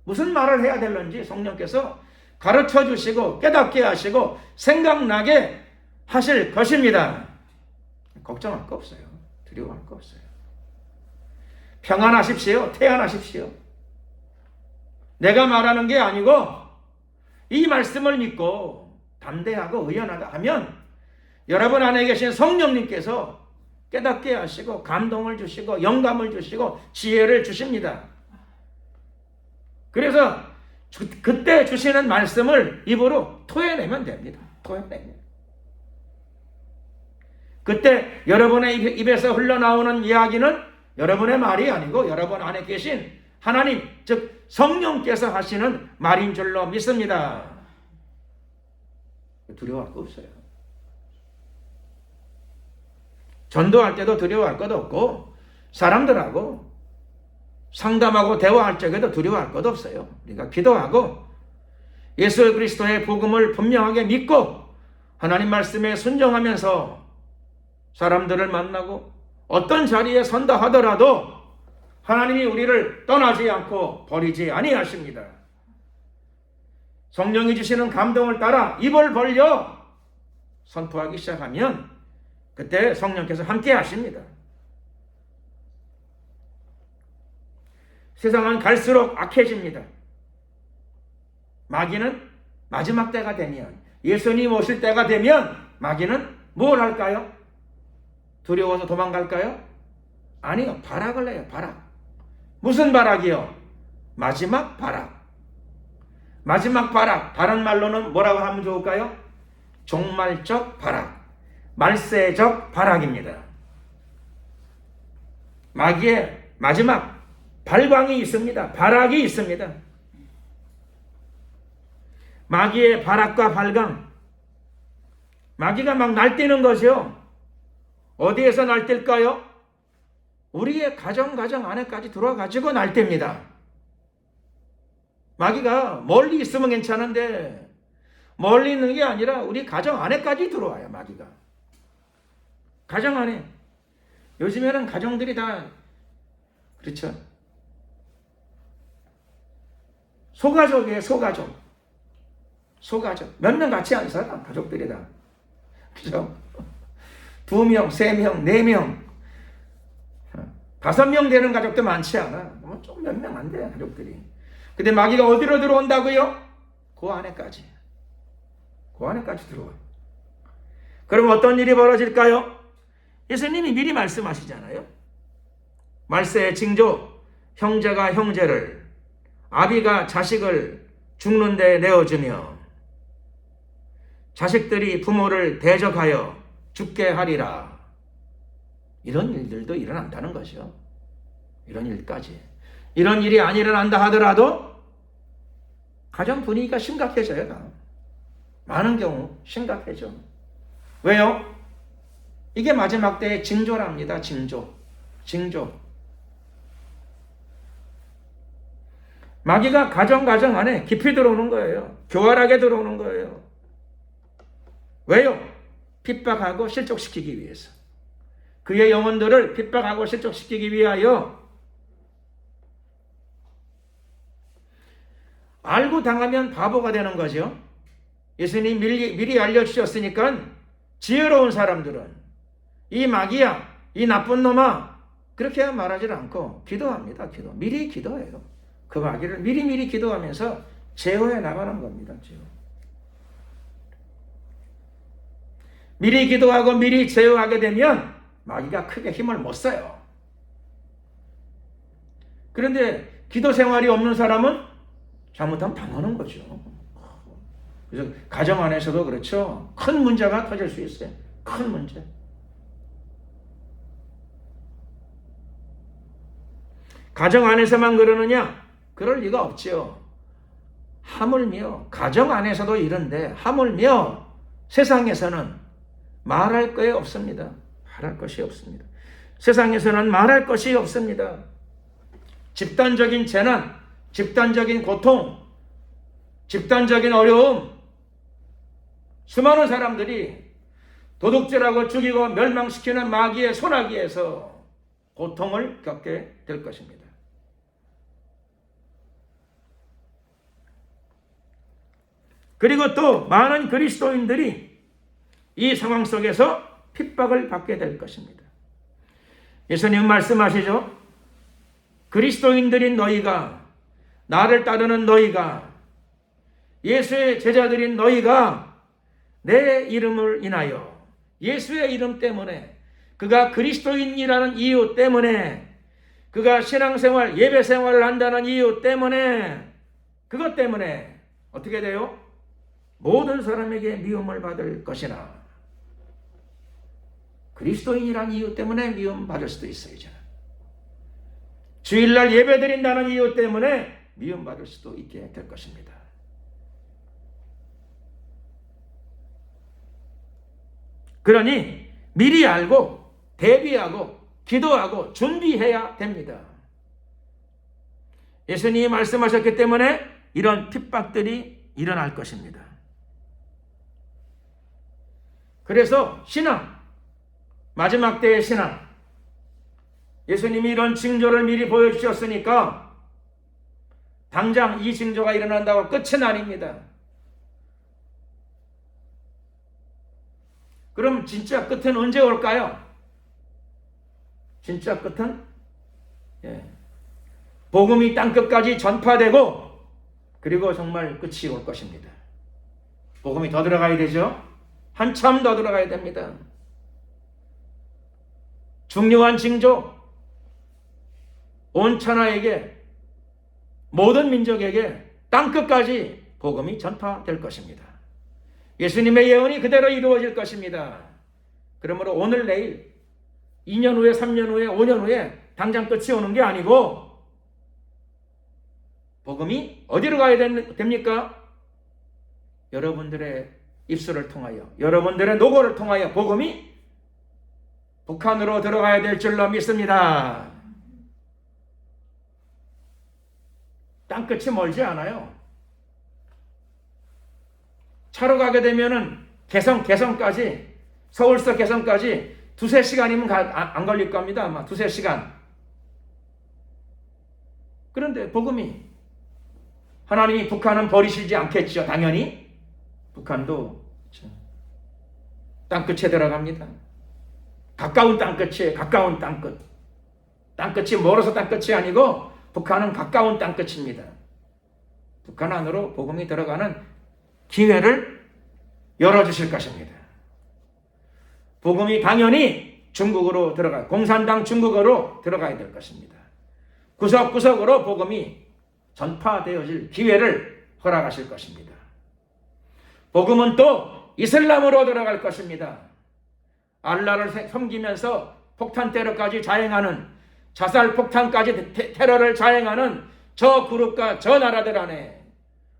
무슨 말을 해야 될는지 성령께서 가르쳐 주시고 깨닫게 하시고 생각나게 하실 것입니다. 걱정할 거 없어요. 두려워할 거 없어요. 평안하십시오. 태안하십시오. 내가 말하는 게 아니고 이 말씀을 믿고 담대하고 의연하다 하면 여러분 안에 계신 성령님께서 깨닫게 하시고 감동을 주시고 영감을 주시고 지혜를 주십니다. 그래서 그때 주시는 말씀을 입으로 토해내면 됩니다. 토해내면. 그때 여러분의 입에서 흘러나오는 이야기는 여러분의 말이 아니고 여러분 안에 계신 하나님, 즉 성령께서 하시는 말인 줄로 믿습니다. 두려워할 거 없어요. 전도할 때도 두려워할 것도 없고 사람들하고 상담하고 대화할 적에도 두려워할 것도 없어요. 우리가 기도하고 예수 그리스도의 복음을 분명하게 믿고 하나님 말씀에 순종하면서 사람들을 만나고 어떤 자리에 선다 하더라도 하나님이 우리를 떠나지 않고 버리지 아니하십니다. 성령이 주시는 감동을 따라 입을 벌려 선포하기 시작하면 그때 성령께서 함께 하십니다. 세상은 갈수록 악해집니다. 마귀는 마지막 때가 되면 예수님 오실 때가 되면 마귀는 뭘 할까요? 두려워서 도망갈까요? 아니요. 발악을 해요. 발악. 무슨 발악이요? 마지막 발악. 마지막 발악. 다른 말로는 뭐라고 하면 좋을까요? 종말적 발악. 말세적 발악입니다. 마귀의 마지막 발광이 있습니다. 발악이 있습니다. 마귀의 발악과 발광. 마귀가 막 날뛰는 거죠. 어디에서 날뛸까요? 우리의 가정 안에까지 들어와가지고 날뜁니다. 마귀가 멀리 있으면 괜찮은데 멀리 있는 게 아니라 우리 가정 안에까지 들어와요. 마귀가. 가정 안에. 요즘에는 가정들이 다 그렇죠. 소가족이에요. 소가족. 몇 명 같이 안 살아. 가족들이 다. 그죠? 2명, 3명, 4명, 5명 되는 가족도 많지 않아. 좀 몇 명 안 돼, 가족들이. 근데 마귀가 어디로 들어온다고요? 그 안에까지. 그 안에까지 들어와. 그럼 어떤 일이 벌어질까요? 예수님이 미리 말씀하시잖아요. 말세의 징조, 형제가 형제를, 아비가 자식을 죽는 데 내어주며 자식들이 부모를 대적하여 죽게 하리라. 이런 일들도 일어난다는 거죠. 이런 일까지. 이런 일이 안 일어난다 하더라도 가정 분위기가 심각해져요. 많은 경우 심각해져. 왜요? 이게 마지막 때의 징조랍니다. 징조. 마귀가 가정 안에 깊이 들어오는 거예요. 교활하게 들어오는 거예요. 왜요? 핍박하고 실족시키기 위해서. 그의 영혼들을 핍박하고 실족시키기 위하여. 알고 당하면 바보가 되는 거죠. 예수님이 미리 알려주셨으니까 지혜로운 사람들은 이 마귀야, 이 나쁜 놈아, 그렇게 말하지 않고 기도합니다. 미리 기도해요. 그 마귀를 미리 기도하면서 제어해 나가는 겁니다. 제어. 미리 기도하고 미리 제어하게 되면 마귀가 크게 힘을 못 써요. 그런데 기도 생활이 없는 사람은 잘못하면 당하는 거죠. 그래서 가정 안에서도 그렇죠. 큰 문제가 터질 수 있어요. 큰 문제. 가정 안에서만 그러느냐? 그럴 리가 없죠. 하물며 가정 안에서도 이런데 하물며 세상에서는 말할 게 없습니다. 말할 것이 없습니다. 세상에서는 말할 것이 없습니다. 집단적인 재난, 집단적인 고통, 집단적인 어려움, 수많은 사람들이 도둑질하고 죽이고 멸망시키는 마귀의 소나기에서 고통을 겪게 될 것입니다. 그리고 또 많은 그리스도인들이 이 상황 속에서 핍박을 받게 될 것입니다. 예수님 말씀하시죠. 그리스도인들인 너희가, 나를 따르는 너희가, 예수의 제자들인 너희가 내 이름을 인하여, 예수의 이름 때문에, 그가 그리스도인이라는 이유 때문에, 그가 신앙생활, 예배생활을 한다는 이유 때문에, 그것 때문에 어떻게 돼요? 모든 사람에게 미움을 받을 것이나, 그리스도인이라는 이유 때문에 미움 받을 수도 있어요. 저는. 주일날 예배드린다는 이유 때문에 미움 받을 수도 있게 될 것입니다. 그러니 미리 알고 대비하고 기도하고 준비해야 됩니다. 예수님이 말씀하셨기 때문에 이런 핍박들이 일어날 것입니다. 그래서 신앙, 마지막 때의 신앙, 예수님이 이런 징조를 미리 보여주셨으니까 당장 이 징조가 일어난다고 끝은 아닙니다. 그럼 진짜 끝은 언제 올까요? 진짜 끝은 복음이 땅끝까지 전파되고 그리고 정말 끝이 올 것입니다. 복음이 더 들어가야 되죠. 한참 더 들어가야 됩니다. 중요한 징조, 온 천하에게, 모든 민족에게 땅끝까지 복음이 전파될 것입니다. 예수님의 예언이 그대로 이루어질 것입니다. 그러므로 오늘 내일 2년 후에 3년 후에 5년 후에 당장 끝이 오는 게 아니고 복음이 어디로 가야 됩니까? 여러분들의 입술을 통하여, 여러분들의 노고를 통하여 복음이 북한으로 들어가야 될 줄로 믿습니다. 땅끝이 멀지 않아요. 차로 가게 되면은 개성까지, 서울서 개성까지 2-3시간이면 안 걸릴 겁니다. 아마 2-3시간. 그런데 복음이, 하나님이 북한은 버리시지 않겠죠. 당연히. 북한도 땅끝에 들어갑니다. 가까운 땅끝이에요. 가까운 땅끝. 땅끝이 멀어서 땅끝이 아니고 북한은 가까운 땅끝입니다. 북한 안으로 복음이 들어가는 기회를 열어주실 것입니다. 복음이 당연히 중국으로 공산당 중국어로 들어가야 될 것입니다. 구석구석으로 복음이 전파되어질 기회를 허락하실 것입니다. 복음은 또 이슬람으로 들어갈 것입니다. 알라를 섬기면서 폭탄 테러까지 자행하는, 자살 폭탄까지 테러를 자행하는 저 그룹과 저 나라들 안에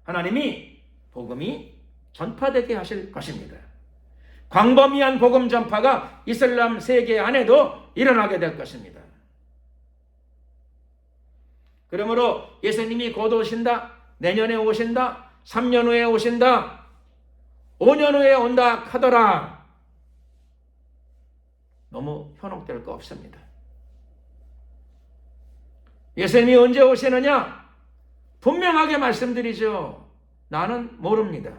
하나님이 복음이 전파되게 하실 것입니다. 광범위한 복음 전파가 이슬람 세계 안에도 일어나게 될 것입니다. 그러므로 예수님이 곧 오신다, 내년에 오신다, 3년 후에 오신다, 5년 후에 온다 하더라. 너무 현혹될 거 없습니다. 예수님이 언제 오시느냐? 분명하게 말씀드리죠. 나는 모릅니다.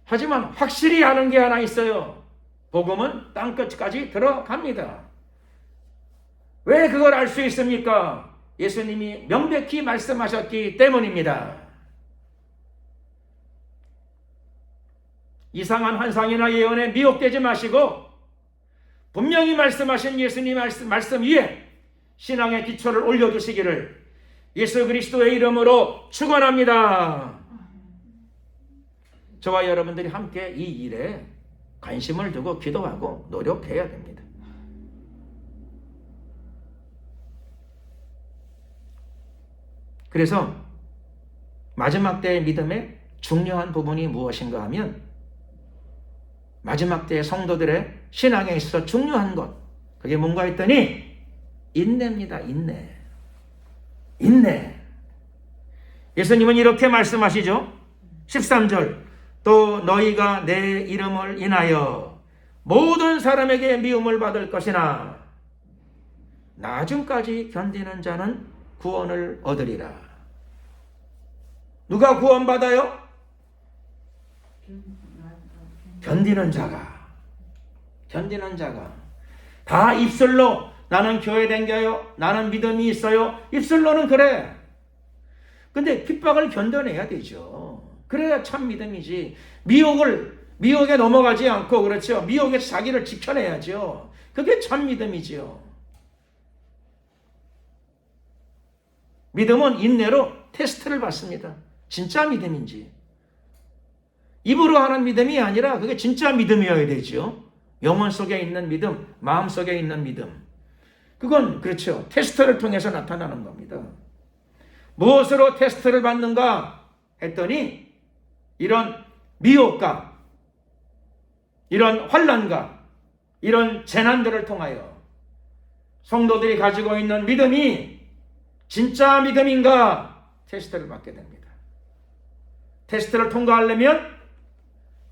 하지만 확실히 아는 게 하나 있어요. 복음은 땅끝까지 들어갑니다. 왜 그걸 알 수 있습니까? 예수님이 명백히 말씀하셨기 때문입니다. 이상한 환상이나 예언에 미혹되지 마시고 분명히 말씀하신 예수님 말씀 위에 신앙의 기초를 올려두시기를 예수 그리스도의 이름으로 축원합니다. 저와 여러분들이 함께 이 일에 관심을 두고 기도하고 노력해야 됩니다. 그래서 마지막 때의 믿음의 중요한 부분이 무엇인가 하면 마지막 때의 성도들의 신앙에 있어서 중요한 것, 그게 뭔가 했더니 인내입니다. 인내. 예수님은 이렇게 말씀하시죠. 13절, 또 너희가 내 이름을 인하여 모든 사람에게 미움을 받을 것이나 나중까지 견디는 자는 구원을 얻으리라. 누가 구원받아요? 견디는 자가. 다 입술로 나는 교회 다녀요, 나는 믿음이 있어요, 입술로는 그래. 근데 핍박을 견뎌내야 되죠. 그래야 참 믿음이지. 미혹에 넘어가지 않고, 그렇죠, 미혹에서 자기를 지켜내야죠. 그게 참 믿음이지요. 믿음은 인내로 테스트를 받습니다. 진짜 믿음인지. 입으로 하는 믿음이 아니라 그게 진짜 믿음이어야 되죠. 영혼 속에 있는 믿음, 마음 속에 있는 믿음. 그건 그렇죠, 테스트를 통해서 나타나는 겁니다. 무엇으로 테스트를 받는가 했더니 이런 미혹과 이런 환난과 이런 재난들을 통하여 성도들이 가지고 있는 믿음이 진짜 믿음인가 테스트를 받게 됩니다. 테스트를 통과하려면,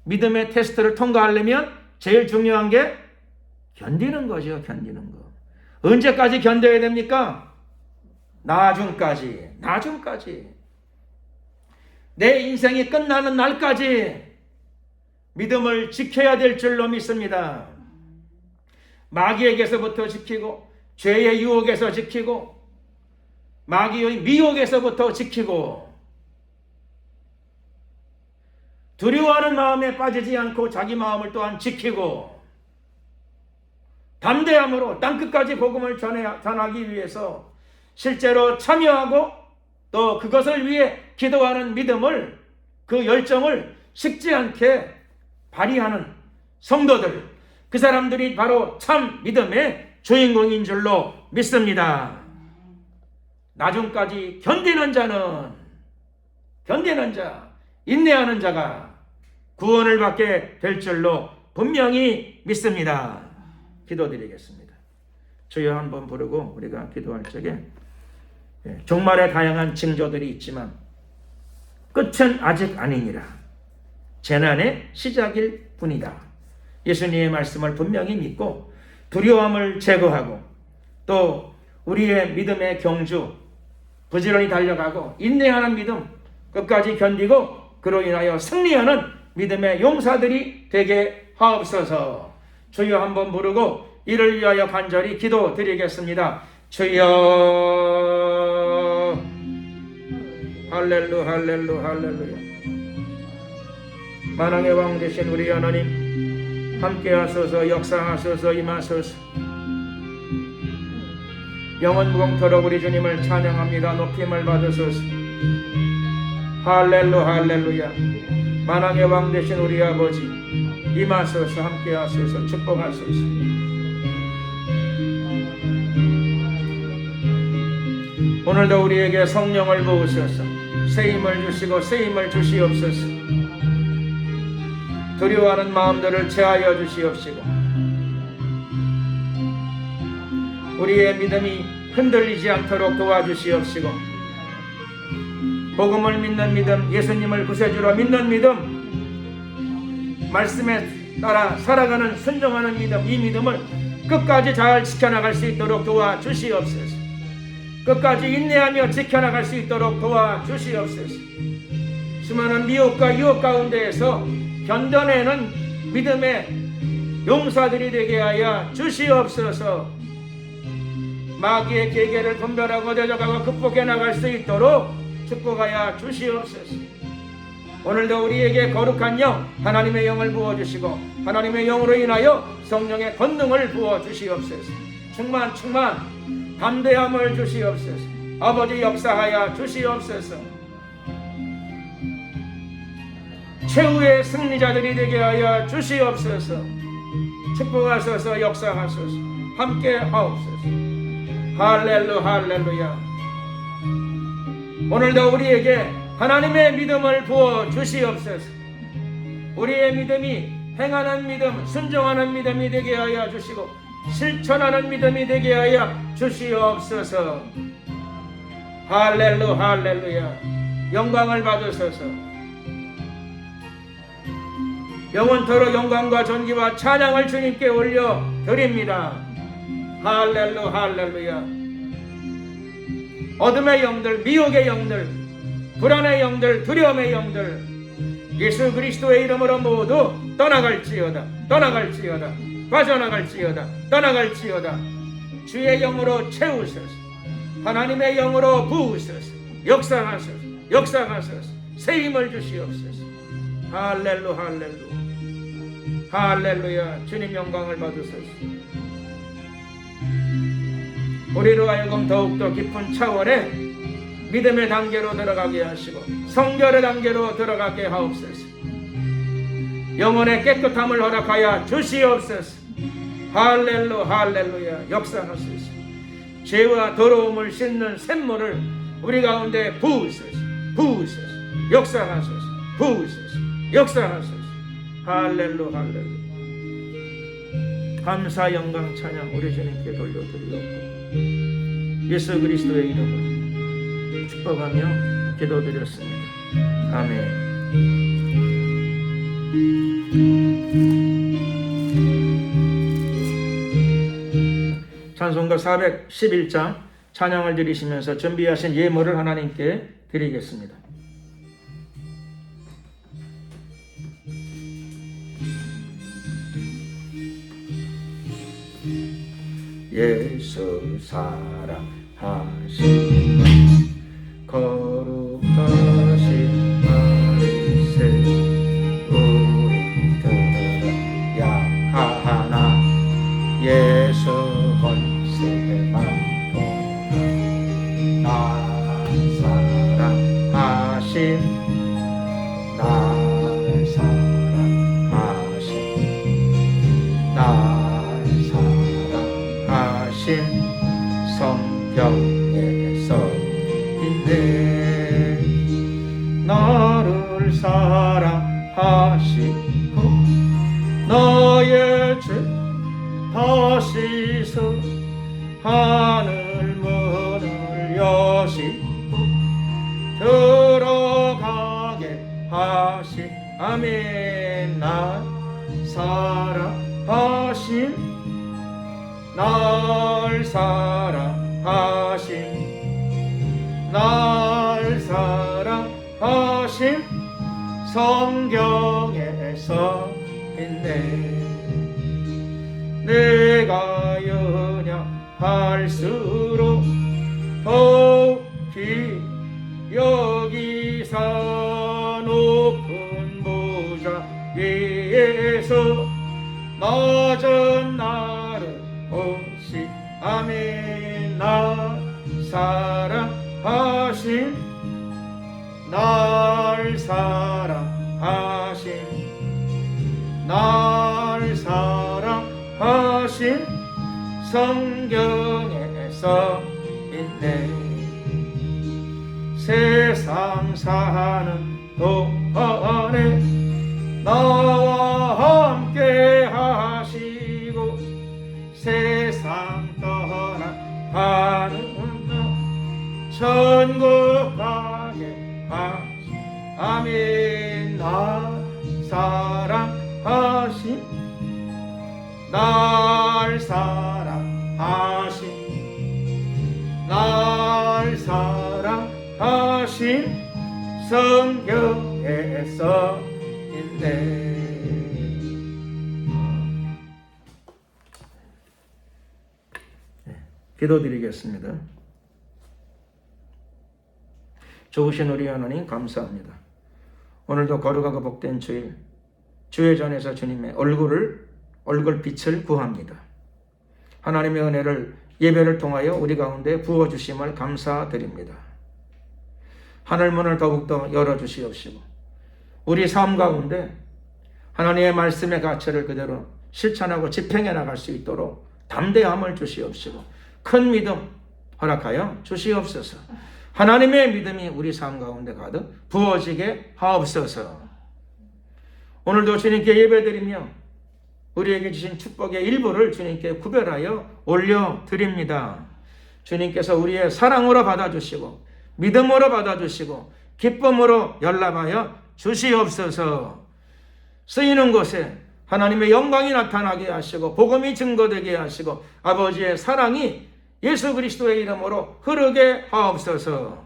믿음의 테스트를 통과하려면 제일 중요한 게 견디는 거죠. 견디는 거. 언제까지 견뎌야 됩니까? 나중까지. 내 인생이 끝나는 날까지 믿음을 지켜야 될 줄로 믿습니다. 마귀에게서부터 지키고, 죄의 유혹에서 지키고, 마귀의 미혹에서부터 지키고, 두려워하는 마음에 빠지지 않고 자기 마음을 또한 지키고, 담대함으로 땅끝까지 복음을 전하기 위해서 실제로 참여하고 또 그것을 위해 기도하는 믿음을, 그 열정을 식지 않게 발휘하는 성도들, 그 사람들이 바로 참 믿음의 주인공인 줄로 믿습니다. 나중까지 견디는 자, 인내하는 자가 구원을 받게 될 줄로 분명히 믿습니다. 기도드리겠습니다. 주여 한번 부르고 우리가 기도할 적에 종말의 다양한 징조들이 있지만 끝은 아직 아니니라. 재난의 시작일 뿐이다. 예수님의 말씀을 분명히 믿고 두려움을 제거하고 또 우리의 믿음의 경주 부지런히 달려가고 인내하는 믿음 끝까지 견디고 그로 인하여 승리하는 믿음의 용사들이 되게 하옵소서. 주여 한번 부르고 이를 위하여 간절히 기도드리겠습니다. 주여, 할렐루야. 만왕의 왕 되신 우리 하나님, 함께하소서, 역사하소서, 임하소서. 영원 무궁토록 우리 주님을 찬양합니다. 높임을 받으소서. 할렐루야. 만왕의 왕 되신 우리 아버지, 임하소서, 함께하소서, 축복하소서. 오늘도 우리에게 성령을 부으소서. 새 힘을 주시고 새 힘을 주시옵소서. 두려워하는 마음들을 제하여 주시옵시고 우리의 믿음이 흔들리지 않도록 도와주시옵시고 복음을 믿는 믿음, 예수님을 구세주로 믿는 믿음, 말씀에 따라 살아가는 순종하는 믿음, 이 믿음을 끝까지 잘 지켜나갈 수 있도록 도와주시옵소서. 끝까지 인내하며 지켜나갈 수 있도록 도와주시옵소서. 수많은 미혹과 유혹 가운데에서 견뎌내는 믿음의 용사들이 되게 하여 주시옵소서. 마귀의 계계를 분별하고 대적하고 극복해 나갈 수 있도록 축복하여 주시옵소서. 오늘도 우리에게 거룩한 영, 하나님의 영을 부어주시고 하나님의 영으로 인하여 성령의 권능을 부어주시옵소서. 충만 담대함을 주시옵소서. 아버지 역사하여 주시옵소서. 최후의 승리자들이 되게 하여 주시옵소서. 축복하소서. 역사하소서. 함께 하옵소서. 할렐루야. 오늘도 우리에게 하나님의 믿음을 부어 주시옵소서. 우리의 믿음이 행하는 믿음, 순종하는 믿음이 되게 하여 주시고 실천하는 믿음이 되게 하여 주시옵소서. 할렐루야. 영광을 받으소서. 영원토록 영광과 존귀와 찬양을 주님께 올려 드립니다. 할렐루야. 어둠의 영들, 미혹의 영들, 불안의 영들, 두려움의 영들, 예수 그리스도의 이름으로 모두 떠나갈지어다. 빠져나갈지어다. 떠나갈지어다. 주의 영으로 채우소서. 하나님의 영으로 부으소서. 역사하소서. 새 힘을 주시옵소서. 할렐루야. 주님 영광을 받으소서. 우리로 하여금 더욱더 깊은 차원의 믿음의 단계로 들어가게 하시고 성결의 단계로 들어가게 하옵소서. 영혼의 깨끗함을 허락하여 주시옵소서. 할렐루야. 역사하소서. 죄와 더러움을 씻는 샘물을 우리 가운데 부으소서. 역사하소서. 할렐루야. 감사 영광 찬양 우리 주님께 돌려드리옵고 예수 그리스도의 이름으로 축복하며 기도드렸습니다. 아멘. 찬송가 411장 찬양을 드리시면서 준비하신 예물을 하나님께 드리겠습니다. 예수 사랑하시는 거룩하신 마리세 우리 들어야 하나 예수 본세만 보라 성경에서인데 나를 사랑하시고 너의 죄 다 씻어 하늘 문을 여시고 들어가게 하신 아멘. 날 사랑하신 성경에서 있네. 내가 연약할수록 더욱이 여기사 높은 보좌 위에서 낮은 나를 보시 아멘. 날 사랑하신 성경에서 있네. 세상 사는 동안에 나와 함께 하시고 세상 떠나가는 천국 가게 하시 아멘. 날 사랑하신 성경에서 있네. 기도드리겠습니다. 좋으신 우리 하나님 감사합니다. 오늘도 거룩하고 복된 주일 주의 전에서 주님의 얼굴빛을 구합니다. 하나님의 은혜를 예배를 통하여 우리 가운데 부어주심을 감사드립니다. 하늘문을 더욱더 열어주시옵시고 우리 삶 가운데 하나님의 말씀의 가치를 그대로 실천하고 집행해 나갈 수 있도록 담대함을 주시옵시고 큰 믿음 허락하여 주시옵소서. 하나님의 믿음이 우리 삶 가운데 가득 부어지게 하옵소서. 오늘도 주님께 예배드리며 우리에게 주신 축복의 일부를 주님께 구별하여 올려드립니다. 주님께서 우리의 사랑으로 받아주시고 믿음으로 받아주시고 기쁨으로 연락하여 주시옵소서. 쓰이는 곳에 하나님의 영광이 나타나게 하시고 복음이 증거되게 하시고 아버지의 사랑이 예수 그리스도의 이름으로 흐르게 하옵소서.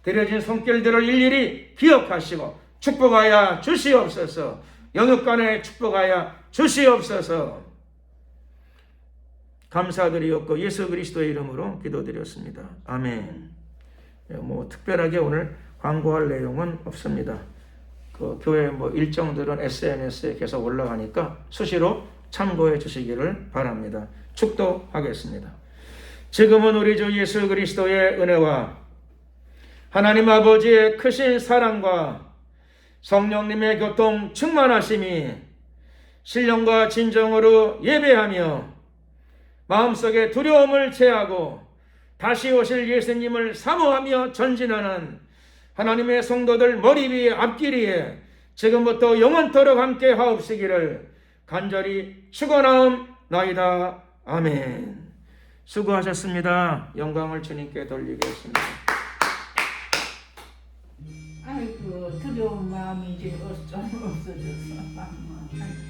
드려진 손길들을 일일이 기억하시고 축복하여 주시옵소서. 영육간에 축복하여 주시옵소서. 감사드리옵고 예수 그리스도의 이름으로 기도드렸습니다. 아멘. 특별하게 오늘 광고할 내용은 없습니다. 그 교회 일정들은 SNS에 계속 올라가니까 수시로 참고해 주시기를 바랍니다. 축도하겠습니다. 지금은 우리 주 예수 그리스도의 은혜와 하나님 아버지의 크신 사랑과 성령님의 교통 충만하심이 신령과 진정으로 예배하며 마음속에 두려움을 제하고 다시 오실 예수님을 사모하며 전진하는 하나님의 성도들 머리 위에 앞길 위에 지금부터 영원토록 함께 하옵시기를 간절히 축원하옵나이다. 아멘. 수고하셨습니다. 영광을 주님께 돌리겠습니다. 아이고 두려운 마음이 이제 좀 없어졌어.